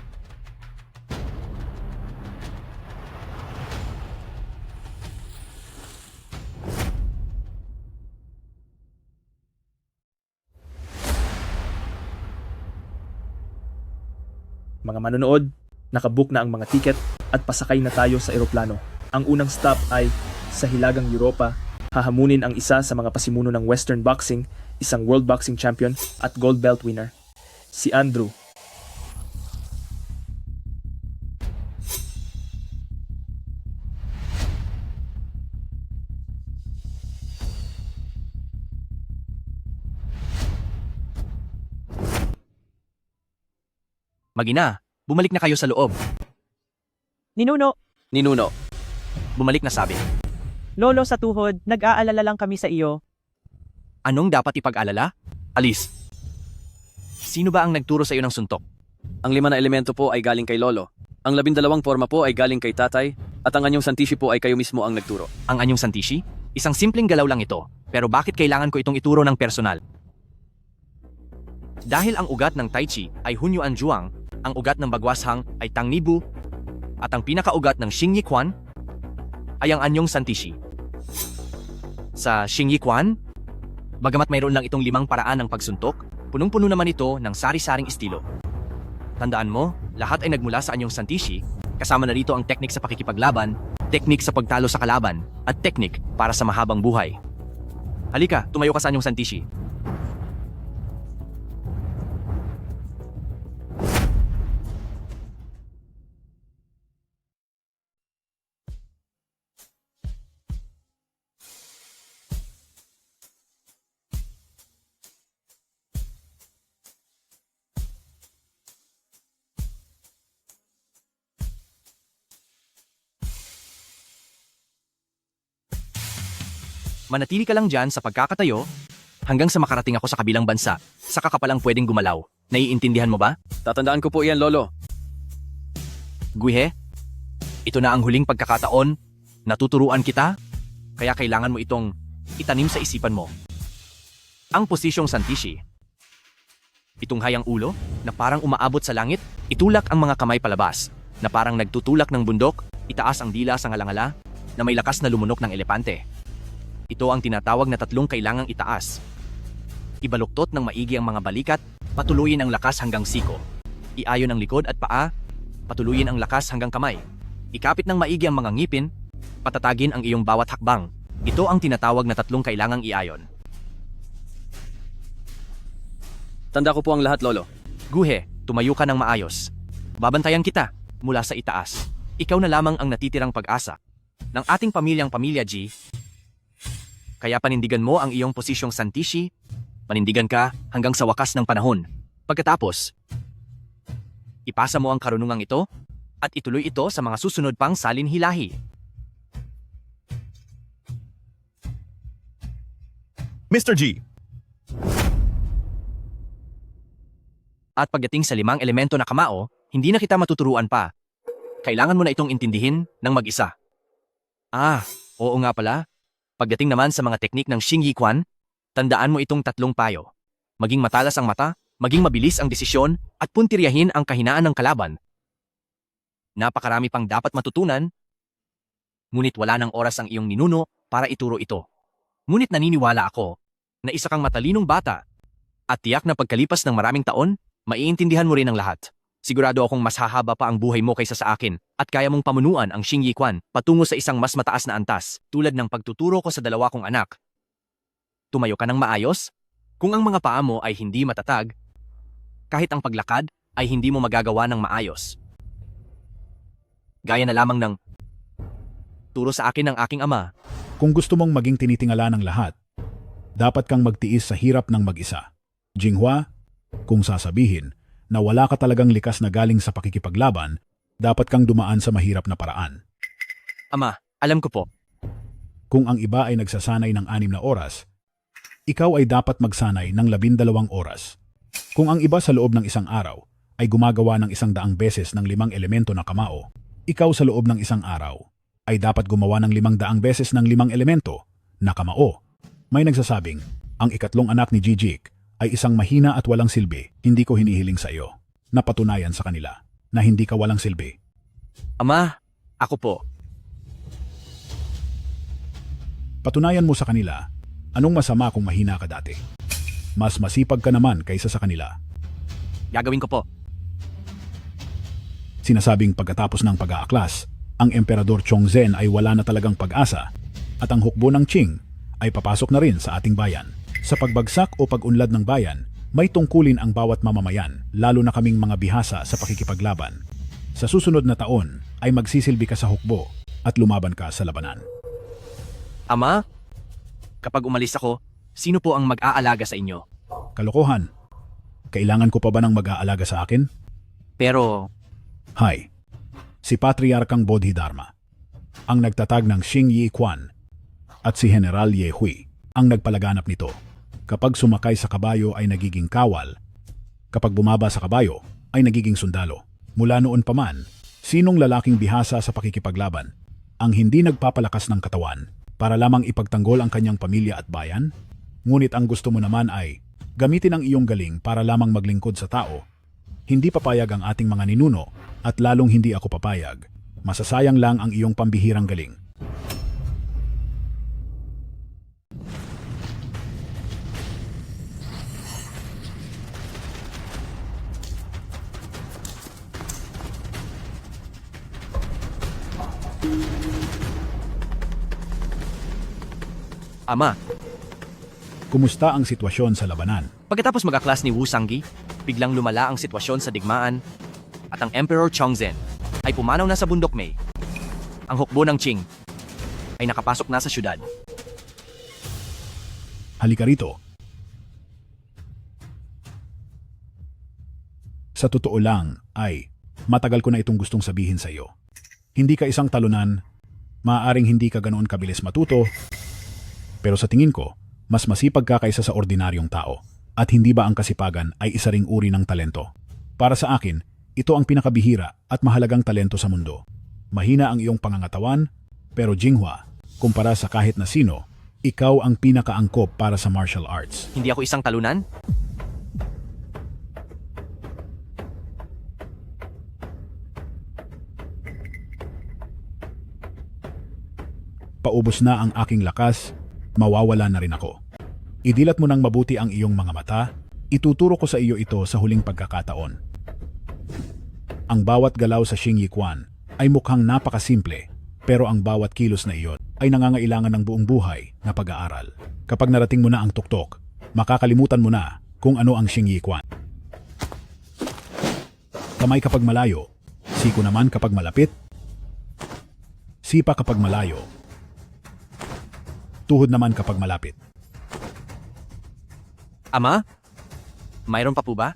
H: Mga manonood, nakabook na ang mga tiket at pasakay na tayo sa eroplano. Ang unang stop ay sa Hilagang Europa. Hahamunin ang isa sa mga pasimuno ng Western Boxing, isang World Boxing Champion at Gold Belt winner, si Andrew.
F: Magina, bumalik na kayo sa loob.
T: Ninuno,
F: Bumalik na sabi.
T: Lolo sa tuhod, nag-aalala lang kami sa iyo.
F: Anong dapat ipag-alala? Alis. Sino ba ang nagturo sa iyo ng suntok?
D: Ang 5 na elemento po ay galing kay Lolo. Ang 12 forma po ay galing kay Tatay. At ang anyong santishi po ay kayo mismo ang nagturo.
F: Ang anyong santishi? Isang simpleng galaw lang ito. Pero bakit kailangan ko itong ituro ng personal? Dahil ang ugat ng Tai Chi ay Hunyuan Juang, ang ugat ng Bagwashang ay Tang Nibu, at ang pinakaugat ng Xing Yi Quan ay ang anyong santishi. Sa Xing Yi Quan, bagamat mayroon lang itong 5 paraan ng pagsuntok, punong-puno naman ito ng sari-saring estilo. Tandaan mo, lahat ay nagmula sa anyong santishi, kasama na rito ang teknik sa pakikipaglaban, teknik sa pagtalo sa kalaban, at teknik para sa mahabang buhay. Halika, tumayo ka sa anyong santishi. Manatili ka lang dyan sa pagkakatayo hanggang sa makarating ako sa kabilang bansa. Saka ka palang pwedeng gumalaw. Naiintindihan mo ba?
D: Tatandaan ko po iyan, Lolo.
F: Guihe, ito na ang huling pagkakataon. Natuturuan kita, kaya kailangan mo itong itanim sa isipan mo. Ang posisyong santishi. Itong hayang ulo na parang umaabot sa langit, itulak ang mga kamay palabas na parang nagtutulak ng bundok, itaas ang dila sa ngalangala na may lakas na lumunok ng elepante. Ito ang tinatawag na 3 kailangang itaas. Ibaluktot ng maigi ang mga balikat, patuluyin ang lakas hanggang siko. Iayon ang likod at paa, patuluyin ang lakas hanggang kamay. Ikapit ng maigi ang mga ngipin, patatagin ang iyong bawat hakbang. Ito ang tinatawag na 3 kailangang iayon.
D: Tanda ko po ang lahat, Lolo.
F: Guhe, tumayo ka ng maayos. Babantayan kita mula sa itaas. Ikaw na lamang ang natitirang pag-asa ng ating pamilyang Pamilya G. Kaya panindigan mo ang iyong posisyong santishi, panindigan ka hanggang sa wakas ng panahon. Pagkatapos, ipasa mo ang karunungang ito at ituloy ito sa mga susunod pang salinhilahi.
C: Mr. G,
F: At pagdating sa 5 elemento na kamao, hindi na kita matuturuan pa. Kailangan mo na itong intindihin ng mag-isa. Oo nga pala. Pagdating naman sa mga teknik ng Xing Yi Quan, tandaan mo itong 3 payo. Maging matalas ang mata, maging mabilis ang desisyon, at puntiryahin ang kahinaan ng kalaban. Napakarami pang dapat matutunan, ngunit wala ng oras ang iyong ninuno para ituro ito. Ngunit naniniwala ako na isa kang matalinong bata at tiyak na pagkalipas ng maraming taon, maiintindihan mo rin ang lahat. Sigurado akong mas hahaba pa ang buhay mo kaysa sa akin at kaya mong pamunuan ang Xing Yi Quan patungo sa isang mas mataas na antas tulad ng pagtuturo ko sa 2 kong anak. Tumayo ka ng maayos? Kung ang mga paa mo ay hindi matatag, kahit ang paglakad ay hindi mo magagawa ng maayos. Gaya na lamang ng turo sa akin ng aking ama.
E: Kung gusto mong maging tinitingala ng lahat, dapat kang magtiis sa hirap ng mag-isa. Jinghua, kung sasabihin na wala ka talagang likas na galing sa pakikipaglaban, dapat kang dumaan sa mahirap na paraan.
F: Ama, alam ko po.
L: Kung ang iba ay nagsasanay ng 6 na oras, ikaw ay dapat magsanay ng 12 oras. Kung ang iba sa loob ng isang araw ay gumagawa ng 100 beses ng 5 elemento na kamao, ikaw sa loob ng isang araw ay dapat gumawa ng 500 beses ng 5 elemento na kamao. May nagsasabing, ang ikatlong anak ni Jijik ay isang mahina at walang silbi. Hindi ko hinihiling sa iyo. Napatunayan sa kanila na hindi ka walang silbi.
F: Ama, ako po.
L: Patunayan mo sa kanila, anong masama kung mahina ka dati? Mas masipag ka naman kaysa sa kanila.
F: Gagawin ko po.
L: Sinasabing pagkatapos ng pag-aaklas, ang Emperador Chongzhen ay wala na talagang pag-asa at ang hukbo ng Qing ay papasok na rin sa ating bayan. Sa pagbagsak o pag-unlad ng bayan, may tungkulin ang bawat mamamayan, lalo na kaming mga bihasa sa pakikipaglaban. Sa susunod na taon ay magsisilbi ka sa hukbo at lumaban ka sa labanan.
F: Ama, kapag umalis ako, sino po ang mag-aalaga sa inyo?
L: Kalokohan. Kailangan ko pa ba ng mag-aalaga sa akin?
F: Pero,
L: Hi, si Patriarkang Bodhidharma, ang nagtatag ng Xing Yi Quan, at si General Ye Hui, ang nagpalaganap nito. Kapag sumakay sa kabayo ay nagiging kawal, kapag bumaba sa kabayo ay nagiging sundalo. Mula noon pa man, sinong lalaking bihasa sa pakikipaglaban ang hindi nagpapalakas ng katawan para lamang ipagtanggol ang kanyang pamilya at bayan? Ngunit ang gusto mo naman ay gamitin ang iyong galing para lamang maglingkod sa tao. Hindi papayag ang ating mga ninuno at lalong hindi ako papayag. Masasayang lang ang iyong pambihirang galing.
F: Ama,
L: Kumusta ang sitwasyon sa labanan?
F: pagkatapos mag-aklas ni Wu Sanggi, biglang lumala ang sitwasyon sa digmaan at ang Emperor Chongzhen ay pumanaw na sa bundok Mei. Ang hukbo ng Qing ay nakapasok na sa syudad.
L: Halika rito. Sa totoo lang ay matagal ko na itong gustong sabihin sa iyo. Hindi ka isang talunan, maaaring hindi ka ganoon kabilis matuto, pero sa tingin ko, mas masipag ka kaysa sa ordinaryong tao. At hindi ba ang kasipagan ay isa ring uri ng talento? Para sa akin, ito ang pinakabihira at mahalagang talento sa mundo. Mahina ang iyong pangangatawan, pero Jinghua, kumpara sa kahit na sino, ikaw ang pinakaangkop para sa martial arts.
F: Hindi ako isang talunan?
L: Paubos na ang aking lakas, mawawala na rin ako. Idilat mo ng mabuti ang iyong mga mata, ituturo ko sa iyo ito sa huling pagkakataon. Ang bawat galaw sa Xing Yi Quan ay mukhang napakasimple, pero ang bawat kilos na iyon ay nangangailangan ng buong buhay na pag-aaral. Kapag narating mo na ang tuktok, makakalimutan mo na kung ano ang Xing Yi Quan. Kamay kapag malayo, siko naman kapag malapit, sipa kapag malayo, tuhod naman kapag malapit.
F: Ama, mayroon pa po ba?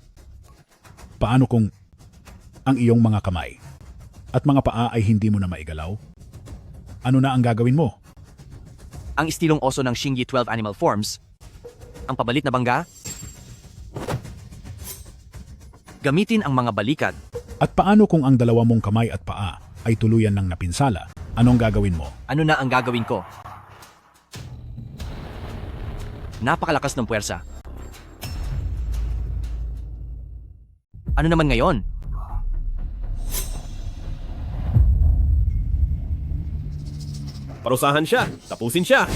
L: Paano kung ang iyong mga kamay at mga paa ay hindi mo na maigalaw? Ano na ang gagawin mo?
F: Ang istilong oso ng Xingyi 12 animal forms, ang pabalit na bangga, gamitin ang mga balikat.
L: At paano kung ang dalawa mong kamay at paa ay tuluyan ng napinsala? Anong gagawin mo?
F: Ano na ang gagawin ko? Napakalakas ng puwersa. Ano naman ngayon?
K: Parusahan siya. Tapusin siya.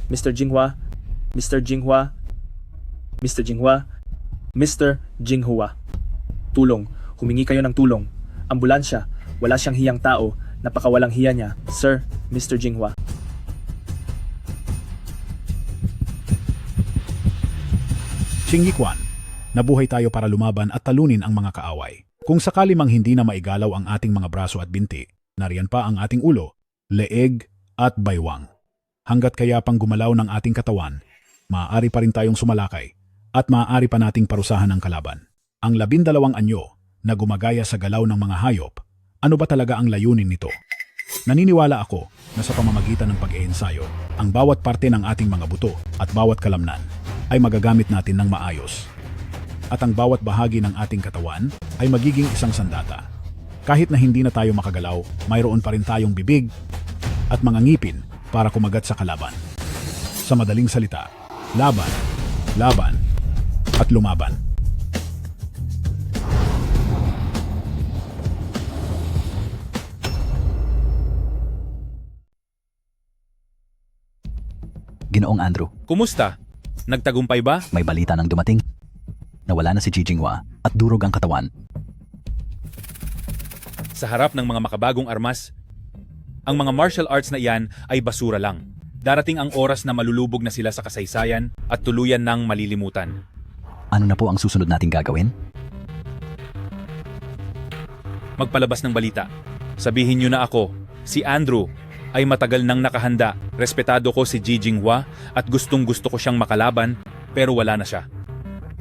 H: Mr. Jinghua, Mr. Jinghua, Mr. Jinghua, Mr. Jinghua. Tulong, humingi kayo ng tulong. Ambulansya, wala siyang hiyang tao, napakawalang hiya niya. Sir, Mr. Jinghua.
L: Xing Yi Quan, nabuhay tayo para lumaban at talunin ang mga kaaway. Kung sakali mang hindi na maigalaw ang ating mga braso at binti, nariyan pa ang ating ulo, leeg at baywang. Hanggat kaya pang gumalaw ng ating katawan, maaari pa rin tayong sumalakay at maaari pa nating parusahan ang kalaban. Ang 12 anyo na gumagaya sa galaw ng mga hayop, ano ba talaga ang layunin nito? Naniniwala ako na sa pamamagitan ng pag-iensayo, ang bawat parte ng ating mga buto at bawat kalamnan ay magagamit natin ng maayos. At ang bawat bahagi ng ating katawan ay magiging isang sandata. Kahit na hindi na tayo makagalaw, mayroon pa rin tayong bibig at mga ngipin para kumagat sa kalaban. Sa madaling salita, laban, laban, at lumaban.
W: Ginoong Andrew,
A: Kumusta? Nagtagumpay ba?
W: may balita nang dumating. Nawala na si Jijinghua at durog ang katawan.
A: Sa harap ng mga makabagong armas, ang mga martial arts na iyan ay basura lang. Darating ang oras na malulubog na sila sa kasaysayan at tuluyan ng malilimutan.
W: Ano na po ang susunod nating gagawin?
A: Magpalabas ng balita. Sabihin niyo na ako, si Andrew, ay matagal nang nakahanda. Respetado ko si Jijinghua at gustong-gusto ko siyang makalaban pero wala na siya.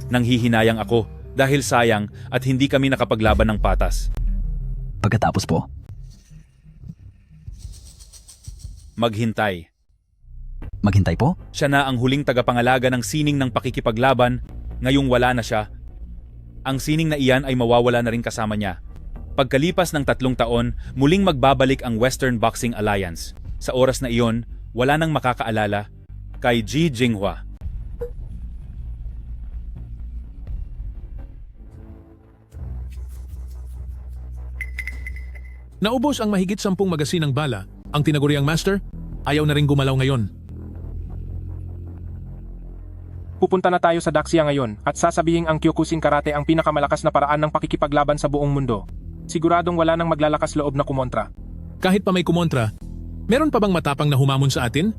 A: Nanghihinayang ako dahil sayang at hindi kami nakapaglaban ng patas.
W: Pagkatapos po,
A: Maghintay.
W: maghintay po?
A: Siya na ang huling tagapangalaga ng sining ng pakikipaglaban, ngayong wala na siya. Ang sining na iyan ay mawawala na rin kasama niya. Pagkalipas ng 3 taon, muling magbabalik ang Western Boxing Alliance. Sa oras na iyon, wala nang makakaalala kay Jijinghua.
X: Naubos ang mahigit 10 magasin ng bala. Ang tinaguriang master, ayaw na rin gumalaw ngayon.
N: Pupunta na tayo sa Daxia ngayon at sasabihing ang Kyokushin Karate ang pinakamalakas na paraan ng pakikipaglaban sa buong mundo. Siguradong wala nang maglalakas loob na kumontra.
X: Kahit pa may kumontra, meron pa bang matapang na humamon sa atin?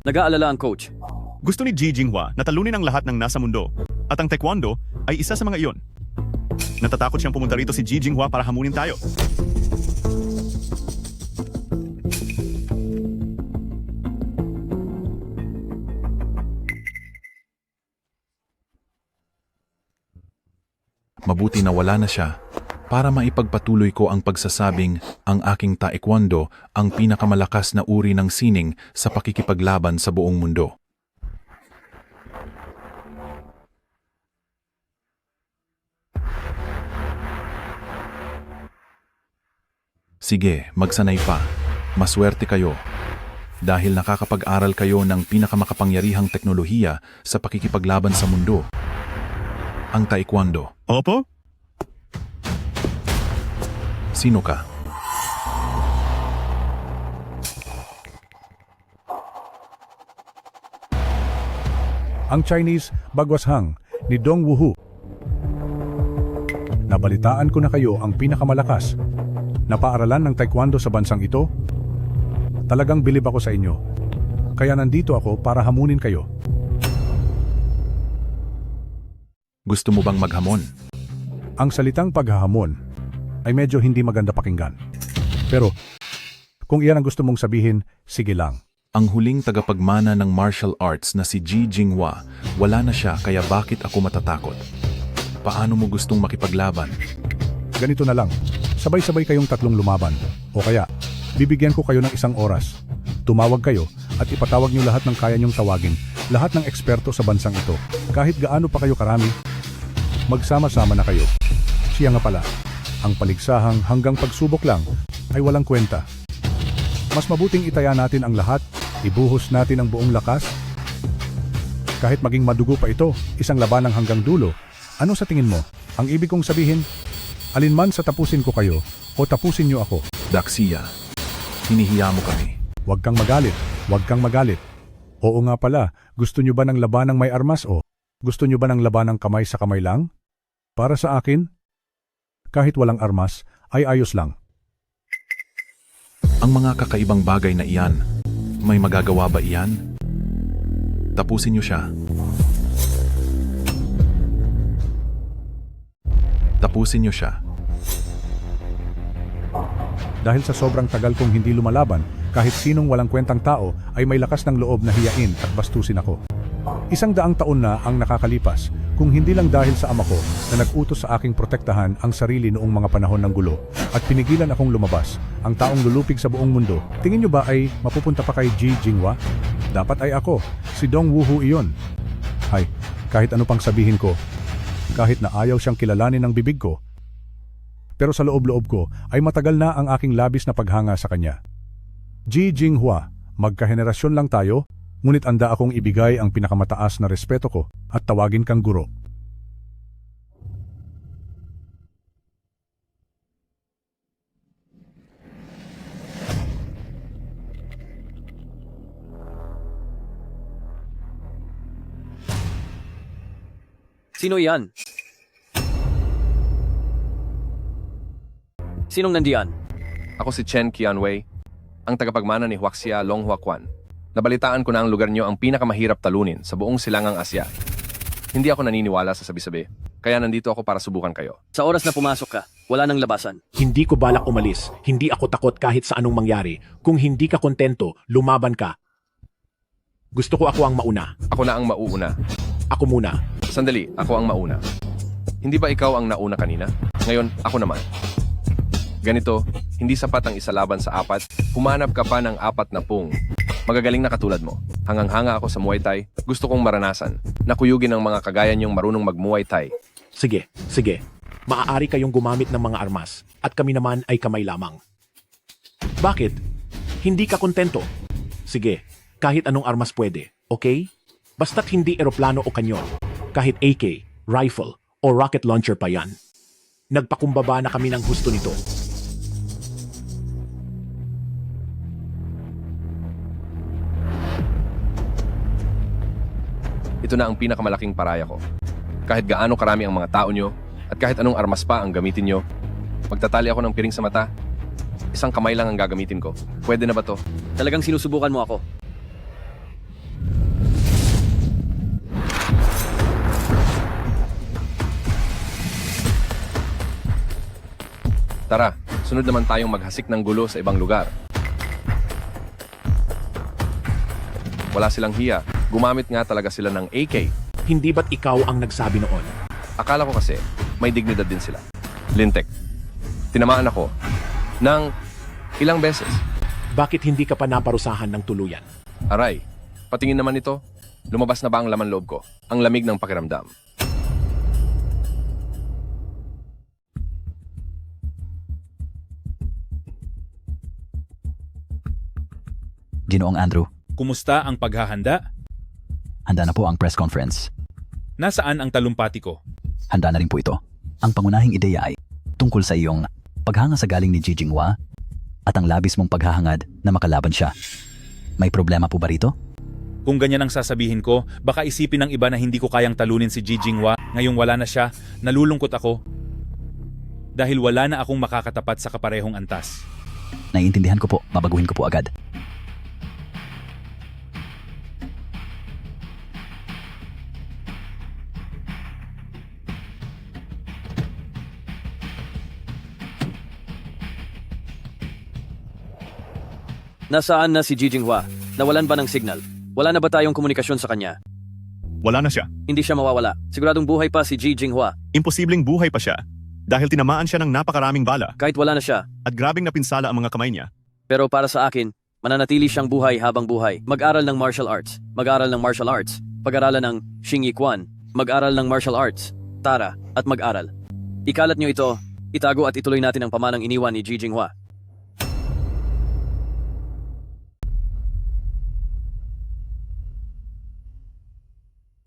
D: Nag-aalala ang coach.
C: Gusto ni Jijinghua na talunin ang lahat ng nasa mundo at ang taekwondo ay isa sa mga iyon. Natatakot siyang pumunta rito si Jijinghua para hamunin tayo.
G: Mabuti na wala na siya para maipagpatuloy ko ang pagsasabing ang aking taekwondo ang pinakamalakas na uri ng sining sa pakikipaglaban sa buong mundo. Sige, magsanay pa. Maswerte kayo. Dahil nakakapag-aral kayo ng pinakamakapangyarihang teknolohiya sa pakikipaglaban sa mundo. Ang taekwondo.
C: Opo?
G: Sino ka?
L: Ang Chinese Bagwashang ni Dong Wuhu. Nabalitaan ko na kayo ang pinakamalakas na paaralan ng taekwondo sa bansang ito. Talagang bilib ako sa inyo. Kaya nandito ako para hamunin kayo.
G: Gusto mo bang maghamon?
L: Ang salitang paghahamon ay medyo hindi maganda pakinggan. Pero kung iyan ang gusto mong sabihin, sige lang.
G: Ang huling tagapagmana ng martial arts na si Jijinghua, wala na siya kaya bakit ako matatakot? Paano mo gustong makipaglaban?
L: Ganito na lang, sabay-sabay kayong 3 lumaban. O kaya, bibigyan ko kayo ng 1 oras. Tumawag kayo at ipatawag niyo lahat ng kaya niyong tawagin, lahat ng eksperto sa bansang ito. Kahit gaano pa kayo karami, magsama-sama na kayo. Siya nga pala, ang paligsahang hanggang pagsubok lang ay walang kwenta. Mas mabuting itaya natin ang lahat, ibuhos natin ang buong lakas. Kahit maging madugo pa ito, isang labanang hanggang dulo. Ano sa tingin mo? Ang ibig kong sabihin, alinman sa tapusin ko kayo o tapusin niyo ako.
G: Daxia, hinihiya mo kami.
L: Huwag kang magalit, huwag kang magalit. Oo nga pala, gusto niyo ba ng labanang may armas o gusto niyo ba ng labanang kamay sa kamay lang? Para sa akin, kahit walang armas ay ayos lang.
G: Ang mga kakaibang bagay na iyan, may magagawa ba iyan? Tapusin niyo siya. Tapusin niyo siya.
L: Dahil sa sobrang tagal kong hindi lumalaban, kahit sinong walang kwentang tao ay may lakas ng loob na hiyain at bastusin ako. 100 taon na ang nakakalipas, kung hindi lang dahil sa ama ko na nag-utos sa aking protektahan ang sarili noong mga panahon ng gulo at pinigilan akong lumabas, ang taong lulupig sa buong mundo. Tingin nyo ba ay mapupunta pa kay Ji Jinghua? Dapat ay ako, si Dong Wuhu iyon. Hay, kahit ano pang sabihin ko, kahit na ayaw siyang kilalanin ng bibig ko, pero sa loob-loob ko ay matagal na ang aking labis na paghanga sa kanya. Ji Jinghua, magkahenerasyon lang tayo, ngunit anda akong ibigay ang pinakamataas na respeto ko at tawagin kang guro.
D: Sino yan? Sinong nandiyan?
R: Ako si Chen Qianwei, ang tagapagmana ni Huaxia Longhua Quan. Nabalitaan ko na ang lugar niyo ang pinakamahirap talunin sa buong silangang Asya. Hindi ako naniniwala sa sabi-sabi, kaya nandito ako para subukan kayo.
D: Sa oras na pumasok ka, wala nang labasan.
X: Hindi ko balak umalis. Hindi ako takot kahit sa anong mangyari. Kung hindi ka kontento, lumaban ka. Gusto ko ako ang mauna.
R: Ako na ang mauuna.
X: Ako muna.
R: Sandali, ako ang mauna. Hindi ba ikaw ang nauna kanina? Ngayon, ako naman. Ganito, hindi sapat ang isa laban sa 4. Humanap ka pa ng 40 magagaling na katulad mo. Hangang-hanga ako sa Muay Thai. Gusto kong maranasan. Nakuyugin ang mga kagaya niyong marunong mag-Muay Thai.
X: Sige. Maaari kayong gumamit ng mga armas at kami naman ay kamay lamang. Bakit? Hindi ka kontento? Sige, kahit anong armas pwede, okay? Basta't hindi eroplano o kanyon. Kahit AK, rifle, o rocket launcher pa yan. Nagpakumbaba na kami ng husto nito.
R: Ito na ang pinakamalaking paraya ko. Kahit gaano karami ang mga tao nyo, at kahit anong armas pa ang gamitin nyo, magtatali ako ng piring sa mata. Isang kamay lang ang gagamitin ko. Pwede na ba to?
D: Talagang sinusubukan mo ako.
R: Tara, sunod naman tayong maghasik ng gulo sa ibang lugar. Wala silang hiya. Gumamit nga talaga sila ng AK.
X: Hindi ba't ikaw ang nagsabi noon?
R: Akala ko kasi, may dignidad din sila. Lintek, tinamaan ako ng ilang beses.
X: Bakit hindi ka pa naparusahan ng tuluyan?
R: Aray, patingin naman ito. Lumabas na ba ang laman loob ko? Ang lamig ng pakiramdam.
W: Ginoong Andrew,
A: Kumusta ang paghahanda?
W: handa na po ang press conference.
A: Nasaan ang talumpati ko?
W: Handa na rin po ito. Ang pangunahing ideya ay tungkol sa iyong paghanga sa galing ni Ji Jinghua at ang labis mong paghahangad na makalaban siya. May problema po ba rito?
A: Kung ganyan ang sasabihin ko, baka isipin ng iba na hindi ko kayang talunin si Ji Jinghua. Ngayong wala na siya, nalulungkot ako. Dahil wala na akong makakatapat sa kaparehong antas.
W: Naiintindihan ko po, babaguhin ko po agad.
D: Nasaan na si Ji Jinghua? Nawalan ba ng signal? Wala na ba tayong komunikasyon sa kanya?
C: Wala na siya.
D: Hindi siya mawawala. Siguradong buhay pa si Ji Jinghua.
C: Imposibleng buhay pa siya dahil tinamaan siya ng napakaraming bala.
D: Kahit wala na siya.
C: At grabing napinsala ang mga kamay niya.
D: Pero para sa akin, mananatili siyang buhay habang buhay. Mag-aral ng martial arts. Mag-aral ng martial arts. Pag-aralan ng Xingyi Quan. Mag-aral ng martial arts. Tara, at mag-aral. Ikalat niyo ito. Itago at ituloy natin ang pamanang iniwan ni Ji Jinghua.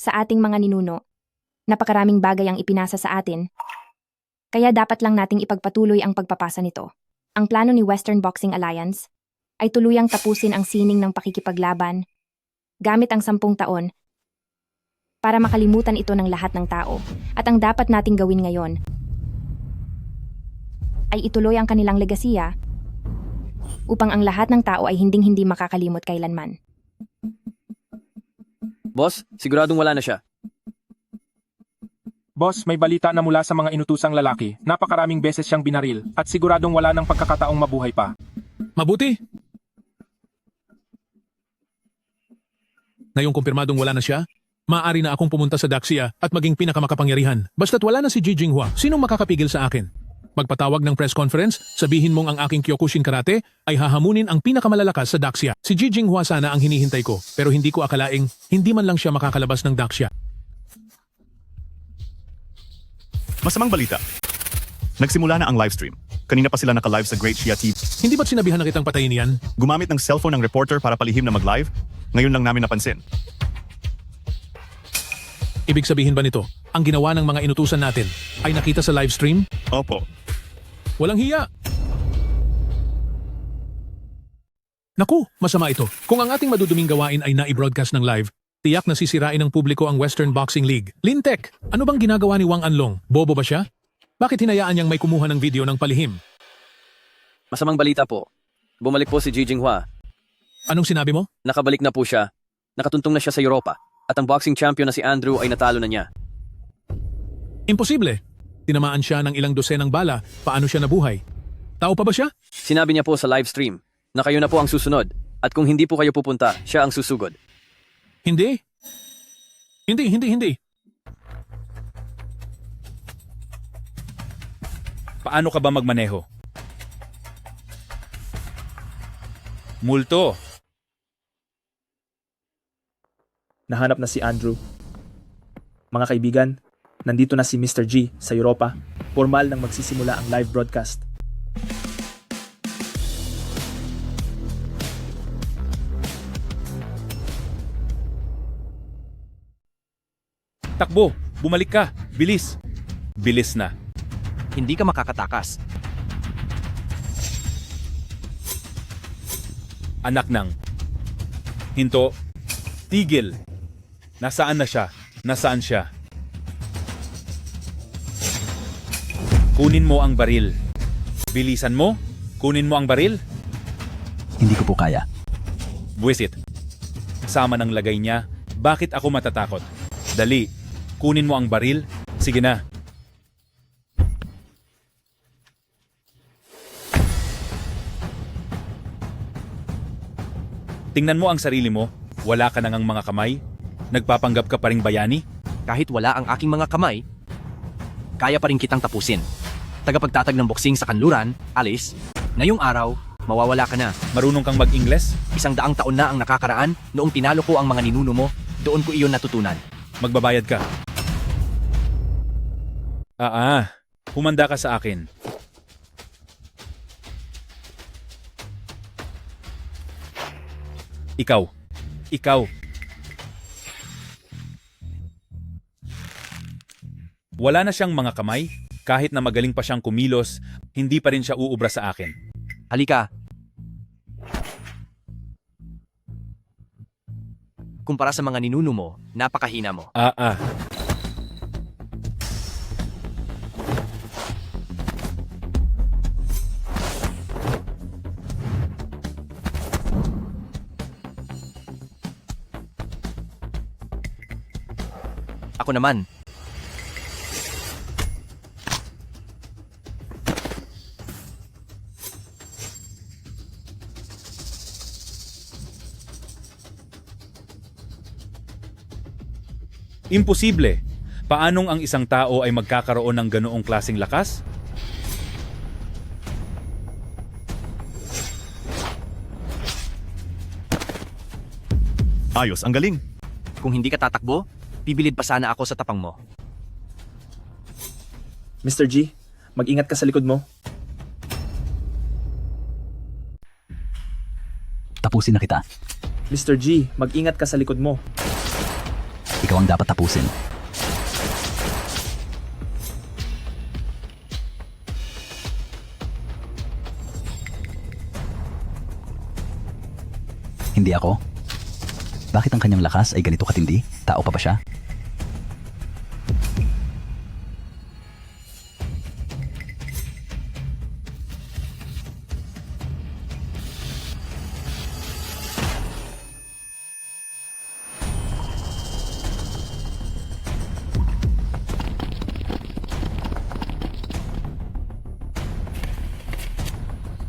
I: Sa ating mga ninuno, napakaraming bagay ang ipinasa sa atin, kaya dapat lang nating ipagpatuloy ang pagpapasa nito. Ang plano ni Western Boxing Alliance ay tuluyang tapusin ang sining ng pakikipaglaban gamit ang 10 taon para makalimutan ito ng lahat ng tao. At ang dapat nating gawin ngayon ay ituloy ang kanilang legasiya upang ang lahat ng tao ay hinding-hindi makakalimot kailanman.
D: Boss, siguradong wala na siya.
N: Boss, may balita na mula sa mga inutusang lalaki. Napakaraming beses siyang binaril at siguradong wala ng pagkakataong mabuhay pa.
X: Mabuti. Ngayong kumpirmadong wala na siya, maaari na akong pumunta sa Daxia at maging pinakamakapangyarihan. Basta't wala na si Ji Jinghua, sinong makakapigil sa akin? Magpatawag ng press conference, sabihin mong ang aking Kyokushin Karate ay hahamunin ang pinakamalalakas sa Daxia. Si Ji Jinghua sana ang hinihintay ko, pero hindi ko akalaing hindi man lang siya makakalabas ng Daxia.
C: Masamang balita. Nagsimula na ang livestream. Kanina pa sila naka-live sa Great Shia TV.
X: Hindi ba't sinabihan na kitang patayin yan?
C: Gumamit ng cellphone ng reporter para palihim na mag-live? Ngayon lang namin napansin.
X: Ibig sabihin ba nito, ang ginawa ng mga inutusan natin ay nakita sa livestream?
C: Opo.
X: Walang hiya! Naku, masama ito. Kung ang ating maduduming gawain ay na-broadcast ng live, tiyak na sisirain ng publiko ang Western Boxing League. Lintek, ano bang ginagawa ni Wang Anlong? Bobo ba siya? Bakit hinayaan niyang may kumuha ng video ng palihim?
D: Masamang balita po. Bumalik po si Ji Jinghua.
X: Anong sinabi mo?
D: Nakabalik na po siya. Nakatuntong na siya sa Europa. At ang boxing champion na si Andrew ay natalo na niya.
X: Imposible. Tinamaan siya ng ilang dosenang bala. Paano siya nabuhay? Tao pa ba siya?
D: Sinabi niya po sa livestream na kayo na po ang susunod. At kung hindi po kayo pupunta, siya ang susugod.
X: Hindi. Hindi.
A: Paano ka ba magmaneho? Multo.
H: Nahanap na si Andrew. Mga kaibigan, nandito na si Mr. G sa Europa. Formal nang magsisimula ang live broadcast.
A: Takbo, bumalik ka, bilis. Bilis na.
F: Hindi ka makakatakas.
A: Anak ng. Hinto. Tigil. Nasaan na siya? Nasaan siya? Kunin mo ang baril. Bilisan mo. Kunin mo ang baril.
W: Hindi ko po kaya.
A: Buwisit. Sama ng lagay niya. Bakit ako matatakot? Dali. Kunin mo ang baril. Sige na. Tingnan mo ang sarili mo. Wala ka nang mga kamay. Nagpapanggap ka pa ring bayani.
F: Kahit wala ang aking mga kamay, kaya pa rin kitang tapusin. Tagapagtatag ng boksing sa kanluran, Alice, ngayong araw, mawawala ka na.
A: Marunong kang mag-Ingles?
F: 100 taon na ang nakakaraan, noong tinalo ko ang mga ninuno mo, doon ko iyon natutunan.
A: Magbabayad ka. Humanda ka sa akin. Ikaw. Wala na siyang mga kamay. Kahit na magaling pa siyang kumilos, hindi pa rin siya uubra sa akin.
F: Halika. Kumpara sa mga ninuno mo, napakahina mo. Ako naman.
A: Imposible. Paanong ang isang tao ay magkakaroon ng ganoong klaseng lakas?
C: Ayos, ang galing.
F: Kung hindi ka tatakbo, pibilid pa sana ako sa tapang mo.
H: Mr. G, mag-ingat ka sa likod mo.
W: Tapusin na kita.
H: Mr. G, mag-ingat ka sa likod mo.
W: Ikaw ang dapat tapusin. Hindi ako? Bakit ang kanyang lakas ay ganito katindi? Tao pa ba siya?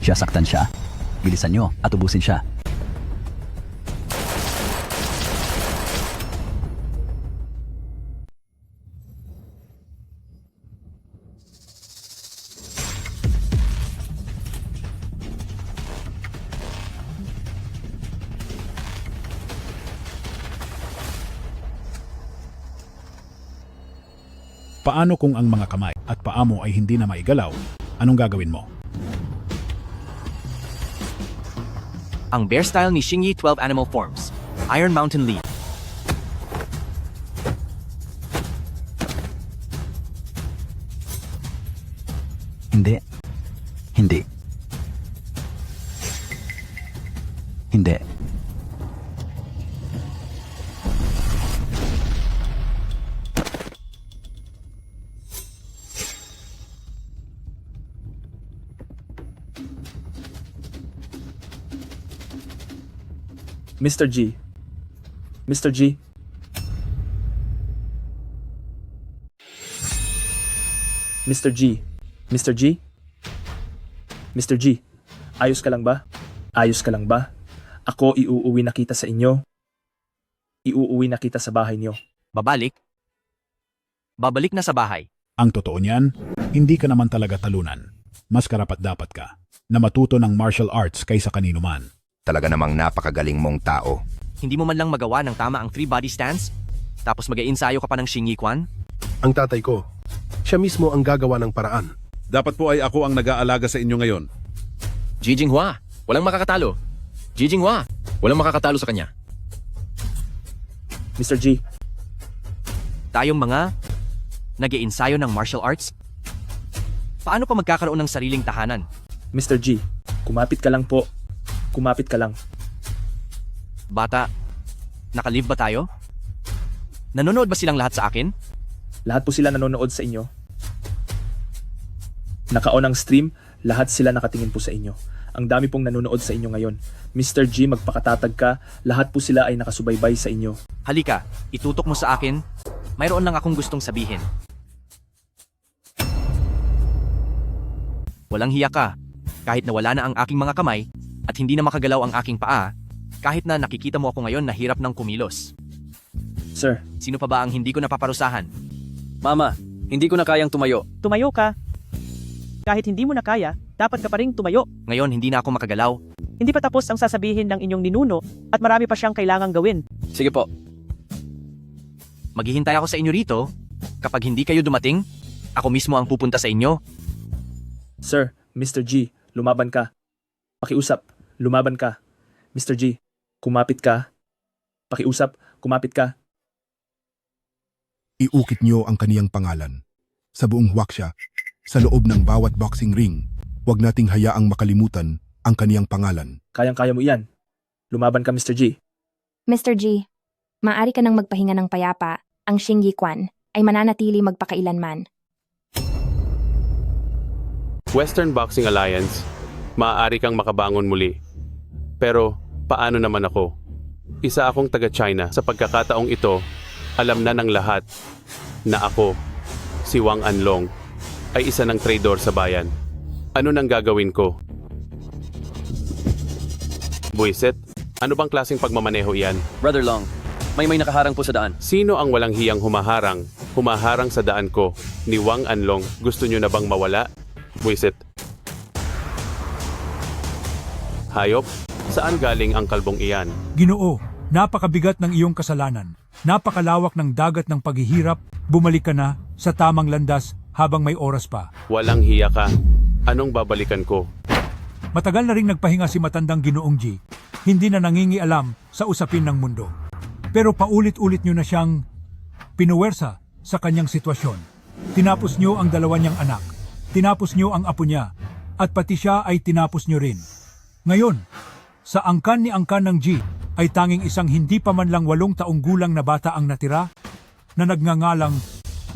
W: Saktan siya. Bilisan nyo at ubusin siya.
L: Paano kung ang mga kamay at paa mo ay hindi na maigalaw? Anong gagawin mo?
F: Ang bear style ni Xingyi 12 Animal Forms. Iron Mountain Lead.
W: Hindi. Hindi. Hindi.
H: Mr. G. Mr. G. Mr. G. Mr. G. Mr. G. Ayos ka lang ba? Ayos ka lang ba? Ako iuuwi na kita sa inyo. Iuuwi na kita sa bahay niyo.
F: Babalik? Babalik na sa bahay.
L: Ang totoo niyan, hindi ka naman talaga talunan. Mas karapat-dapat ka na matuto ng martial arts kaysa kanino man.
J: Talaga namang napakagaling mong tao.
F: Hindi mo man lang magawa ng tama ang 3 body stance? Tapos mag-iinsayo ka pa ng Xingyi Quan?
O: Ang tatay ko, siya mismo ang gagawa ng paraan.
G: Dapat po ay ako ang nag-aalaga sa inyo ngayon.
B: Jinghua, walang makakatalo. Jinghua, walang makakatalo sa kanya.
H: Mr. G.
F: Tayong mga nag-iinsayo ng martial arts? Paano pa magkakaroon ng sariling tahanan?
H: Mr. G, kumapit ka lang po. Kumapit ka lang.
F: Bata, nakalive ba tayo? Nanonood ba silang lahat sa akin?
H: Lahat po sila nanonood sa inyo. Naka-on ang stream, lahat sila nakatingin po sa inyo. Ang dami pong nanonood sa inyo ngayon. Mr. G, magpakatatag ka, lahat po sila ay nakasubaybay sa inyo.
F: Halika, itutok mo sa akin. Mayroon lang akong gustong sabihin. Walang hiya ka. Kahit na wala na ang aking mga kamay, at hindi na makagalaw ang aking paa, kahit na nakikita mo ako ngayon na hirap ng kumilos.
H: Sir.
F: Sino pa ba ang hindi ko napaparusahan?
D: Mama, hindi ko na kayang tumayo.
T: Tumayo ka. Kahit hindi mo na kaya, dapat ka pa rin tumayo.
F: Ngayon hindi na ako makagalaw.
T: Hindi pa tapos ang sasabihin ng inyong ninuno at marami pa siyang kailangang gawin.
D: Sige po.
F: Maghihintay ako sa inyo rito. Kapag hindi kayo dumating, ako mismo ang pupunta sa inyo.
H: Sir, Mr. G, lumaban ka. Pakiusap, lumaban ka. Mr. G, kumapit ka. Pakiusap, kumapit ka.
E: Iukit niyo ang kaniyang pangalan. Sa buong Huaxia, sa loob ng bawat boxing ring, huwag nating hayaang makalimutan ang kaniyang pangalan.
H: Kayang-kaya mo iyan. Lumaban ka, Mr. G.
I: Mr. G, maaari ka nang magpahinga ng payapa. Ang Xingyi Quan ay mananatili magpakailanman.
G: Western Boxing Alliance, maaari kang makabangon muli. Pero, paano naman ako? Isa akong taga-China. Sa pagkakataong ito, alam na ng lahat na ako, si Wang Anlong, ay isa ng traidor sa bayan. Ano nang gagawin ko? Buisit, ano bang klaseng pagmamaneho iyan?
D: Brother Long, may nakaharang po sa daan.
G: Sino ang walang hiyang humaharang? Humaharang sa daan ko, ni Wang Anlong. Gusto nyo na bang mawala? Buisit. Hayop, saan galing ang kalbong iyan?
S: Ginoo, napakabigat ng iyong kasalanan. Napakalawak ng dagat ng paghihirap. Bumalik ka na sa tamang landas habang may oras pa.
G: Walang hiya ka. Anong babalikan ko?
S: Matagal na ring nagpahinga si matandang Ginoong G. Hindi na nangingialam sa usapin ng mundo. Pero paulit-ulit nyo na siyang pinuwersa sa kanyang sitwasyon. Tinapos nyo ang 2 niyang anak. Tinapos nyo ang apo niya. At pati siya ay tinapos nyo rin. Ngayon, sa angkan ni angkan ng G, ay tanging isang hindi pa man lang 8 taong gulang na bata ang natira na nagngangalang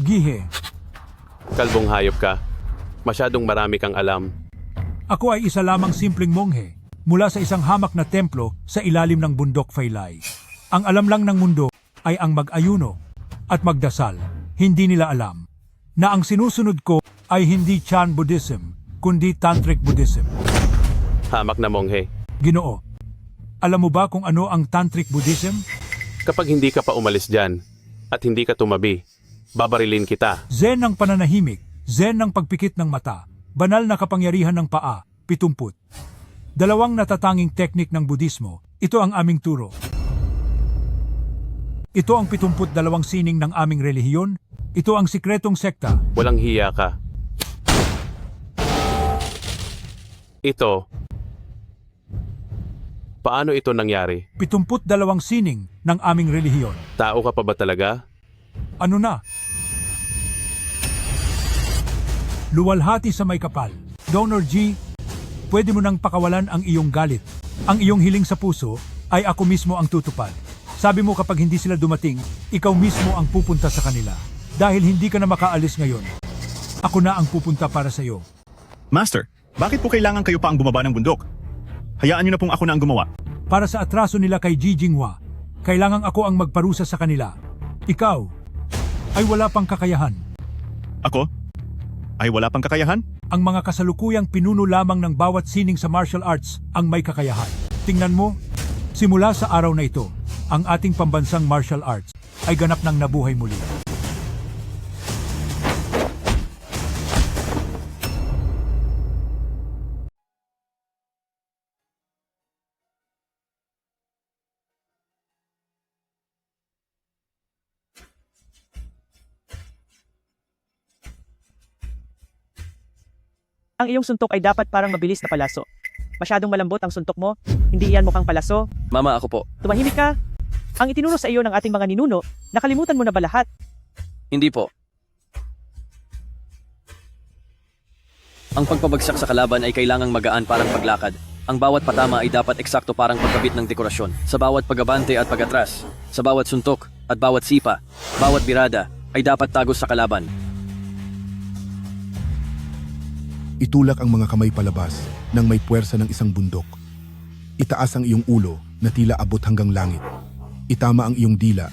S: Gihe.
G: Kalbong hayop ka. Masyadong marami kang alam.
S: Ako ay isa lamang simpleng monghe mula sa isang hamak na templo sa ilalim ng bundok Failay. Ang alam lang ng mundo ay ang mag-ayuno at magdasal. Hindi nila alam na ang sinusunod ko ay hindi Chan Buddhism, kundi Tantric Buddhism.
P: Hamak na monghe.
S: Ginoo, alam mo ba kung ano ang Tantric Buddhism?
P: Kapag hindi ka pa umalis dyan at hindi ka tumabi, babarilin kita.
S: Zen ng pananahimik, Zen ng pagpikit ng mata, banal na kapangyarihan ng paa, 70. Dalawang natatanging teknik ng Budismo, ito ang aming turo. Ito ang 72 sining ng aming relihiyon, ito ang sikretong sekta.
P: Walang hiya ka. Ito. Paano ito nangyari?
S: 72 sining ng aming relihiyon.
P: Tao ka pa ba talaga?
S: Ano na? Luwalhati sa may kapal. Donor G, pwede mo nang pakawalan ang iyong galit. Ang iyong hiling sa puso ay ako mismo ang tutupad. Sabi mo kapag hindi sila dumating, ikaw mismo ang pupunta sa kanila. Dahil hindi ka na makaalis ngayon, ako na ang pupunta para sa iyo.
C: Master, bakit po kailangan kayo pa ang bumaba ng bundok? Hayaan niyo na pong ako na ang gumawa.
S: Para sa atraso nila kay Ji Jinghua, kailangang ako ang magparusa sa kanila. Ikaw ay wala pang kakayahan.
C: Ako? Ay wala pang kakayahan?
S: Ang mga kasalukuyang pinuno lamang ng bawat sining sa martial arts ang may kakayahan. Tingnan mo, simula sa araw na ito, ang ating pambansang martial arts ay ganap ng nabuhay muli.
T: Ang iyong suntok ay dapat parang mabilis na palaso. Masyadong malambot ang suntok mo, hindi iyan mukhang palaso.
D: Mama, ako po.
T: Tumahimik ka. Ang itinuro sa iyo ng ating mga ninuno, nakalimutan mo na ba lahat?
D: Hindi po. Ang pagpabagsak sa kalaban ay kailangang magaan parang paglakad. Ang bawat patama ay dapat eksakto parang pagkabit ng dekorasyon. Sa bawat pagabante at pagatras, sa bawat suntok at bawat sipa, bawat birada ay dapat tagos sa kalaban.
E: Itulak ang mga kamay palabas nang may puwersa ng isang bundok. Itaas ang iyong ulo na tila abot hanggang langit. Itama ang iyong dila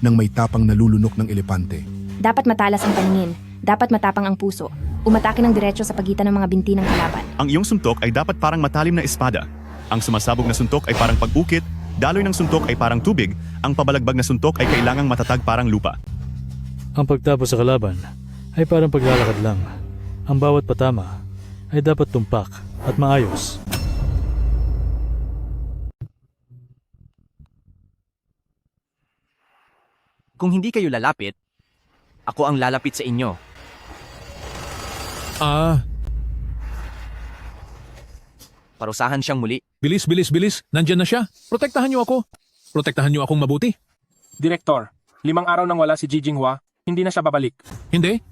E: nang may tapang nalulunok ng elepante.
I: Dapat matalas ang paningin, dapat matapang ang puso. Umatake ng diretso sa pagitan ng mga binti ng kalaban.
C: Ang iyong suntok ay dapat parang matalim na espada. Ang sumasabog na suntok ay parang pag-ukit, daloy ng suntok ay parang tubig, ang pabalagbag na suntok ay kailangang matatag parang lupa.
Q: Ang pagtapos sa kalaban ay parang paglalakad lang. Ang bawat patama ay dapat tumpak at maayos.
F: Kung hindi kayo lalapit, ako ang lalapit sa inyo. Parusahan siyang muli.
X: Bilis, bilis, bilis. Nandyan na siya. Protektahan niyo ako. Protektahan niyo akong mabuti.
N: Direktor, 5 araw nang wala si Ji Jinghua, hindi na siya babalik.
X: Hindi.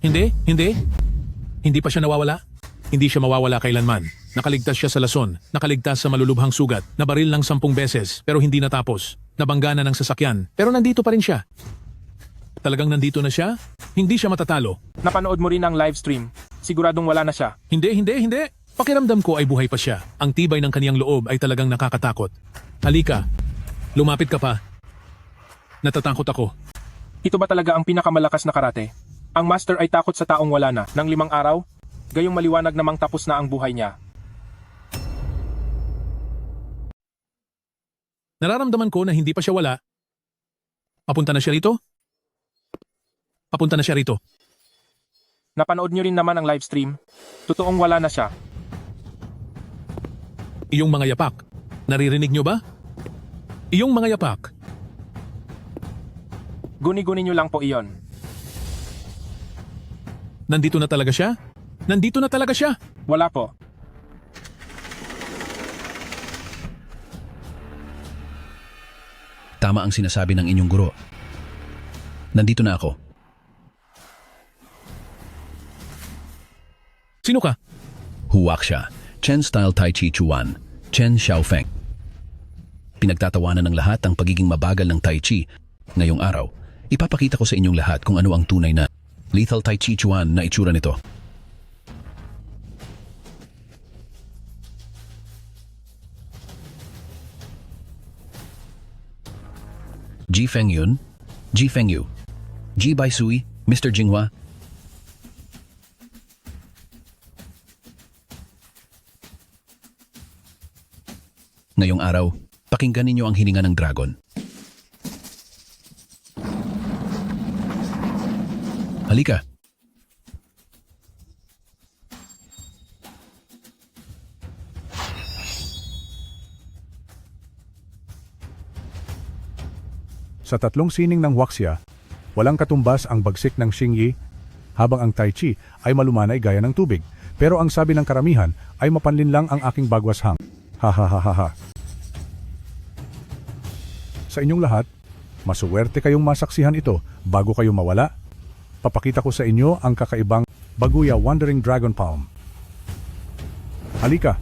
X: Hindi pa siya nawawala. Hindi siya mawawala kailanman. Nakaligtas siya sa lason, nakaligtas sa malulubhang sugat, nabaril ng 10 beses pero hindi natapos. Nabangga na ng sasakyan pero nandito pa rin siya. Talagang nandito na siya? Hindi siya matatalo.
N: Napanood mo rin ang live stream. Siguradong wala na siya.
X: Hindi. Pakiramdam ko ay buhay pa siya. Ang tibay ng kaniyang loob ay talagang nakakatakot. Halika, lumapit ka pa. Natatakot ako.
N: Ito ba talaga ang pinakamalakas na karate? Ang master ay takot sa taong wala na ng 5 araw? Gayong maliwanag namang tapos na ang buhay niya.
X: Nararamdaman ko na hindi pa siya wala. Papunta na siya rito? Papunta na siya rito.
N: Napanood niyo rin naman ang live stream. Totoong wala na siya.
X: Iyong mga yapak. Naririnig niyo ba? Iyong mga yapak.
N: Guni-guni niyo lang po iyon.
X: Nandito na talaga siya? Nandito na talaga siya?
N: Wala po.
U: Tama ang sinasabi ng inyong guro. Nandito na ako.
X: Sino ka?
U: Huwaxia, Chen Style Tai Chi Chuan, Chen Xiaofeng. Pinagtatawanan ng lahat ang pagiging mabagal ng Tai Chi. Ngayong araw, ipapakita ko sa inyong lahat kung ano ang tunay na lethal Tai Chi Chuan na itsura nito. Ji Fengyun, Ji Fengyu, Ji Baisui, Mr. Jinghua. isang araw, pakinggan ninyo ang hininga ng dragon. Halika.
K: Sa tatlong sining ng Huaxia, walang katumbas ang bagsik ng Xingyi, habang ang Tai Chi ay malumanay gaya ng tubig. Pero ang sabi ng karamihan ay mapanlinlang ang aking bagwashang. Ha ha ha ha ha. Sa inyong lahat, masuwerte kayong masaksihan ito bago kayo mawala. Papakita ko sa inyo ang kakaibang Baguya Wandering Dragon Palm. Halika,